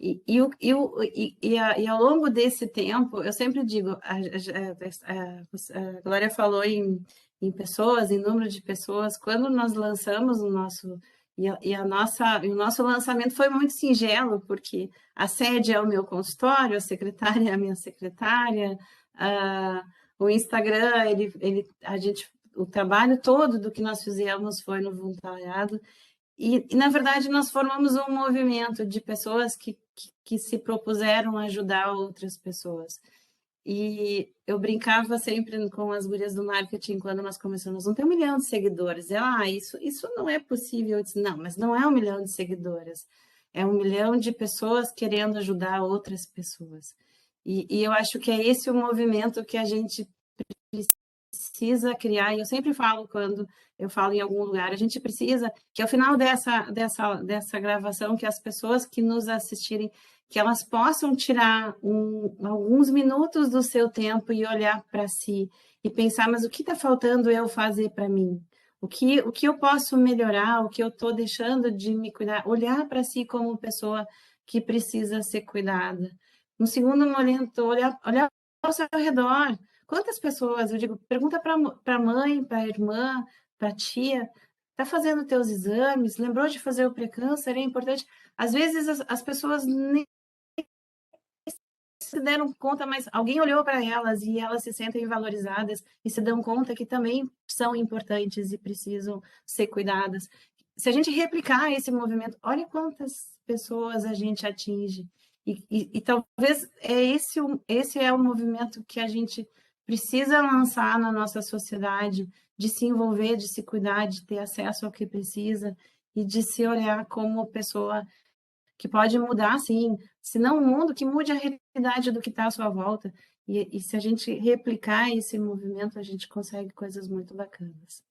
E ao longo desse tempo, eu sempre digo, a Glória falou em pessoas, em número de pessoas, quando nós lançamos o nosso, o nosso lançamento foi muito singelo, porque a sede é o meu consultório, a secretária é a minha secretária, o Instagram, o trabalho todo do que nós fizemos foi no voluntariado. E, na verdade, nós formamos um movimento de pessoas que se propuseram a ajudar outras pessoas. E eu brincava sempre com as gurias do marketing quando nós começamos. Não tem 1 milhão de seguidores. Isso não é possível. Eu disse, não, mas não é 1 milhão de seguidores. É 1 milhão de pessoas querendo ajudar outras pessoas. E eu acho que é esse o movimento que a gente precisa criar. E eu sempre falo, quando eu falo em algum lugar, a gente precisa que ao final dessa gravação, que as pessoas que nos assistirem, que elas possam tirar alguns minutos do seu tempo e olhar para si e pensar, mas o que está faltando eu fazer para mim? O que eu posso melhorar? O que eu estou deixando de me cuidar? Olhar para si como pessoa que precisa ser cuidada. No segundo momento, olhar ao seu redor. Quantas pessoas, eu digo, pergunta para a mãe, para a irmã, para a tia, está fazendo teus exames, lembrou de fazer o pré-câncer, é importante. Às vezes as pessoas nem se deram conta, mas alguém olhou para elas e elas se sentem valorizadas e se dão conta que também são importantes e precisam ser cuidadas. Se a gente replicar esse movimento, olha quantas pessoas a gente atinge. E talvez esse é o movimento que a gente precisa lançar na nossa sociedade, de se envolver, de se cuidar, de ter acesso ao que precisa e de se olhar como pessoa que pode mudar, sim, se não o mundo, que mude a realidade do que está à sua volta. E se a gente replicar esse movimento, a gente consegue coisas muito bacanas.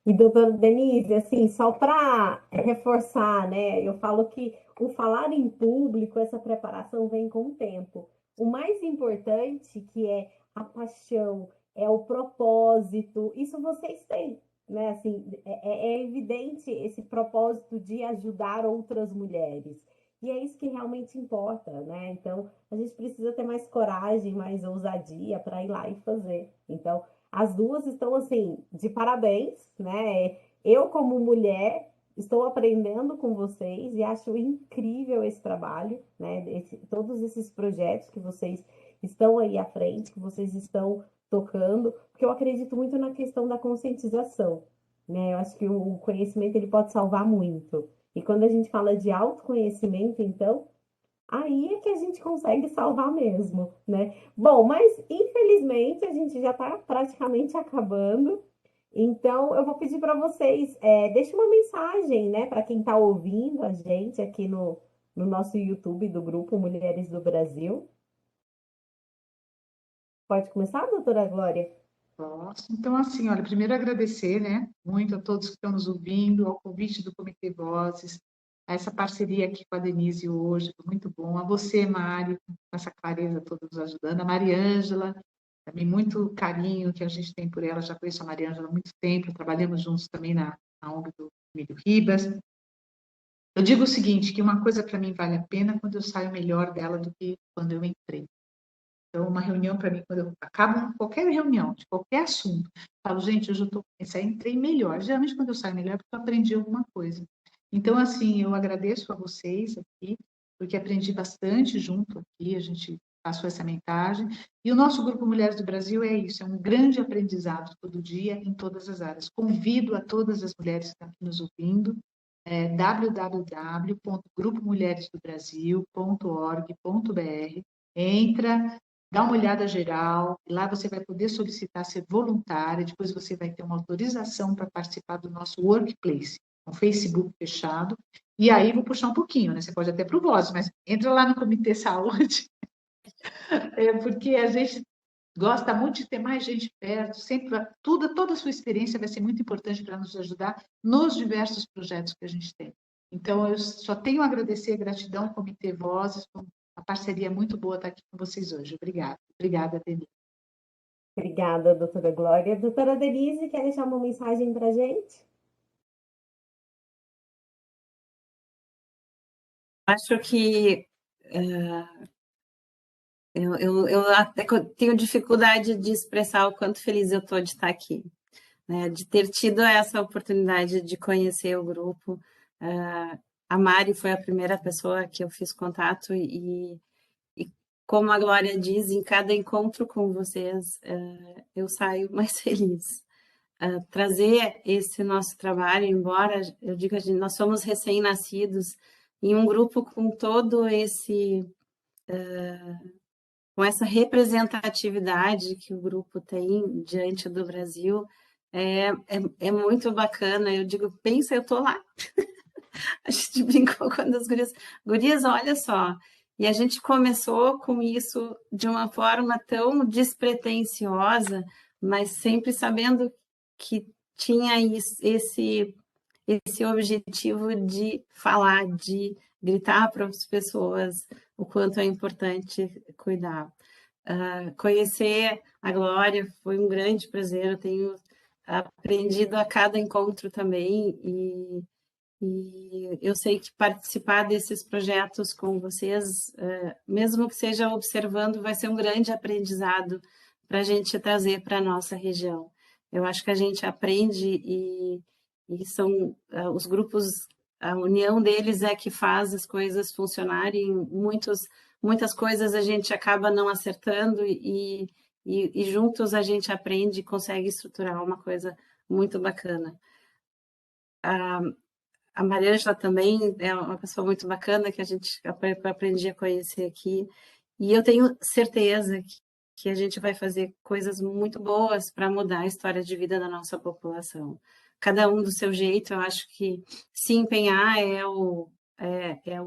E, doutora Denise, assim, só para reforçar, né? Eu falo que o falar em público, essa preparação vem com o tempo. O mais importante, que é a paixão, é o propósito, isso vocês têm, né? Assim, é evidente esse propósito de ajudar outras mulheres. E é isso que realmente importa, né? Então, a gente precisa ter mais coragem, mais ousadia para ir lá e fazer. Então, as duas estão, assim, de parabéns, né? Eu, como mulher, estou aprendendo com vocês e acho incrível esse trabalho, né? Todos esses projetos que vocês estão aí à frente, que vocês estão tocando, porque eu acredito muito na questão da conscientização, né? Eu acho que o conhecimento ele pode salvar muito. E quando a gente fala de autoconhecimento, então, aí é que a gente consegue salvar mesmo, né? Bom, mas infelizmente a gente já está praticamente acabando. Então, eu vou pedir para vocês, deixe uma mensagem, né, para quem está ouvindo a gente aqui no nosso YouTube do Grupo Mulheres do Brasil. Pode começar, doutora Glória? Posso. Então, assim, olha, primeiro agradecer, né, muito a todos que estão nos ouvindo, ao convite do Comitê Vozes, a essa parceria aqui com a Denise hoje, foi muito bom. A você, Mari, com essa clareza toda nos ajudando. A Mariângela, também muito carinho que a gente tem por ela, já conheço a Mariângela há muito tempo, trabalhamos juntos também na ONG do Emílio Ribas. Eu digo o seguinte, que uma coisa para mim vale a pena quando eu saio melhor dela do que quando eu entrei. Então, uma reunião para mim, quando eu acabo qualquer reunião, de qualquer assunto, falo, gente, hoje eu estou entrei melhor. Geralmente, quando eu saio melhor, é porque eu aprendi alguma coisa. Então, assim, eu agradeço a vocês aqui, porque aprendi bastante junto aqui, a gente passou essa mensagem. E o nosso Grupo Mulheres do Brasil é isso, é um grande aprendizado todo dia, em todas as áreas. Convido a todas as mulheres que estão aqui nos ouvindo, www.grupomulheresdobrasil.org.br. Entra, dá uma olhada geral, lá você vai poder solicitar ser voluntária, depois você vai ter uma autorização para participar do nosso workplace, um Facebook fechado, e aí vou puxar um pouquinho, né? Você pode até para o Voz, mas entra lá no Comitê Saúde, porque a gente gosta muito de ter mais gente perto, sempre, toda a sua experiência vai ser muito importante para nos ajudar nos diversos projetos que a gente tem. Então, eu só tenho a agradecer, gratidão ao Comitê Vozes, uma parceria muito boa estar aqui com vocês hoje. Obrigada. Obrigada, Denise. Obrigada, doutora Glória. Doutora Denise, quer deixar uma mensagem para a gente? Acho que eu até tenho dificuldade de expressar o quanto feliz eu estou de estar aqui, né? De ter tido essa oportunidade de conhecer o grupo. A Mari foi a primeira pessoa que eu fiz contato e como a Glória diz, em cada encontro com vocês, eu saio mais feliz. Trazer esse nosso trabalho, embora eu diga, nós somos recém-nascidos, em um grupo com todo esse... com essa representatividade que o grupo tem diante do Brasil, é muito bacana. Eu digo, pensa, eu estou lá. A gente brincou quando as gurias, olha só. E a gente começou com isso de uma forma tão despretensiosa, mas sempre sabendo que tinha esse objetivo de falar, de gritar para as pessoas o quanto é importante cuidar. Conhecer a Glória foi um grande prazer, eu tenho aprendido a cada encontro também, e eu sei que participar desses projetos com vocês, mesmo que seja observando, vai ser um grande aprendizado para a gente trazer para a nossa região. Eu acho que a gente aprende e são os grupos, a união deles é que faz as coisas funcionarem. Muitas coisas a gente acaba não acertando e juntos a gente aprende e consegue estruturar uma coisa muito bacana. A Mariângela também é uma pessoa muito bacana que a gente aprendi a conhecer aqui. E eu tenho certeza que a gente vai fazer coisas muito boas para mudar a história de vida da nossa população. Cada um do seu jeito, eu acho que se empenhar é o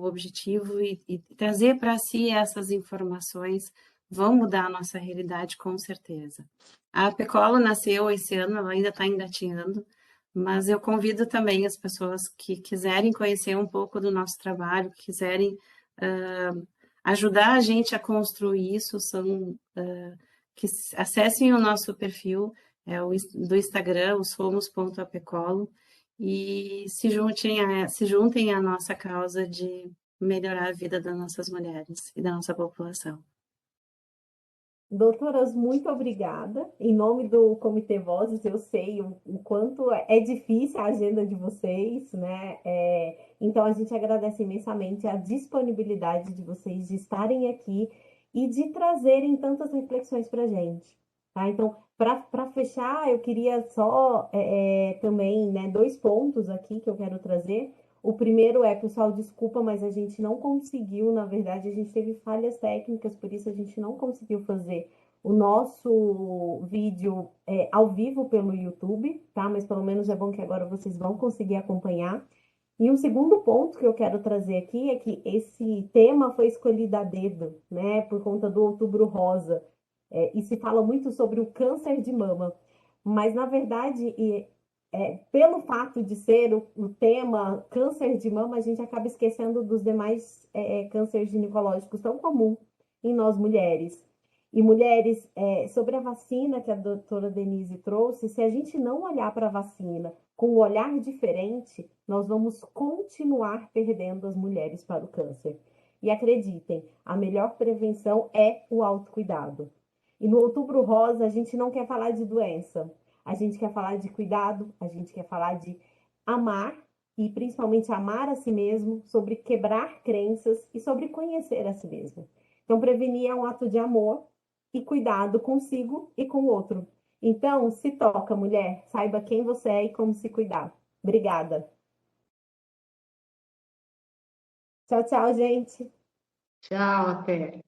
objetivo e trazer para si essas informações vão mudar a nossa realidade, com certeza. A Pecolo nasceu esse ano, ela ainda está engatinhando, mas eu convido também as pessoas que quiserem conhecer um pouco do nosso trabalho, que quiserem ajudar a gente a construir isso, que acessem o nosso perfil do Instagram, o somos.apecolo, e se juntem à nossa causa de melhorar a vida das nossas mulheres e da nossa população. Doutoras, muito obrigada. Em nome do Comitê Vozes, eu sei o quanto é difícil a agenda de vocês, né? Então, a gente agradece imensamente a disponibilidade de vocês de estarem aqui e de trazerem tantas reflexões para a gente. Tá? Então, para fechar, eu queria só também, né, 2 pontos aqui que eu quero trazer. O primeiro pessoal, desculpa, mas a gente não conseguiu, na verdade, a gente teve falhas técnicas, por isso a gente não conseguiu fazer o nosso vídeo ao vivo pelo YouTube, tá? Mas pelo menos é bom que agora vocês vão conseguir acompanhar. E um segundo ponto que eu quero trazer aqui é que esse tema foi escolhido a dedo, né? Por conta do Outubro Rosa. E se fala muito sobre o câncer de mama. Mas, na verdade, pelo fato de ser o tema câncer de mama, a gente acaba esquecendo dos demais cânceres ginecológicos tão comuns em nós mulheres. E mulheres, sobre a vacina que a doutora Denise trouxe, se a gente não olhar para a vacina com um olhar diferente, nós vamos continuar perdendo as mulheres para o câncer. E acreditem, a melhor prevenção é o autocuidado. E no Outubro Rosa, a gente não quer falar de doença, a gente quer falar de cuidado, a gente quer falar de amar, e principalmente amar a si mesmo, sobre quebrar crenças e sobre conhecer a si mesmo. Então, prevenir é um ato de amor e cuidado consigo e com o outro. Então, se toca, mulher, saiba quem você é e como se cuidar. Obrigada. Tchau, tchau, gente. Tchau, até.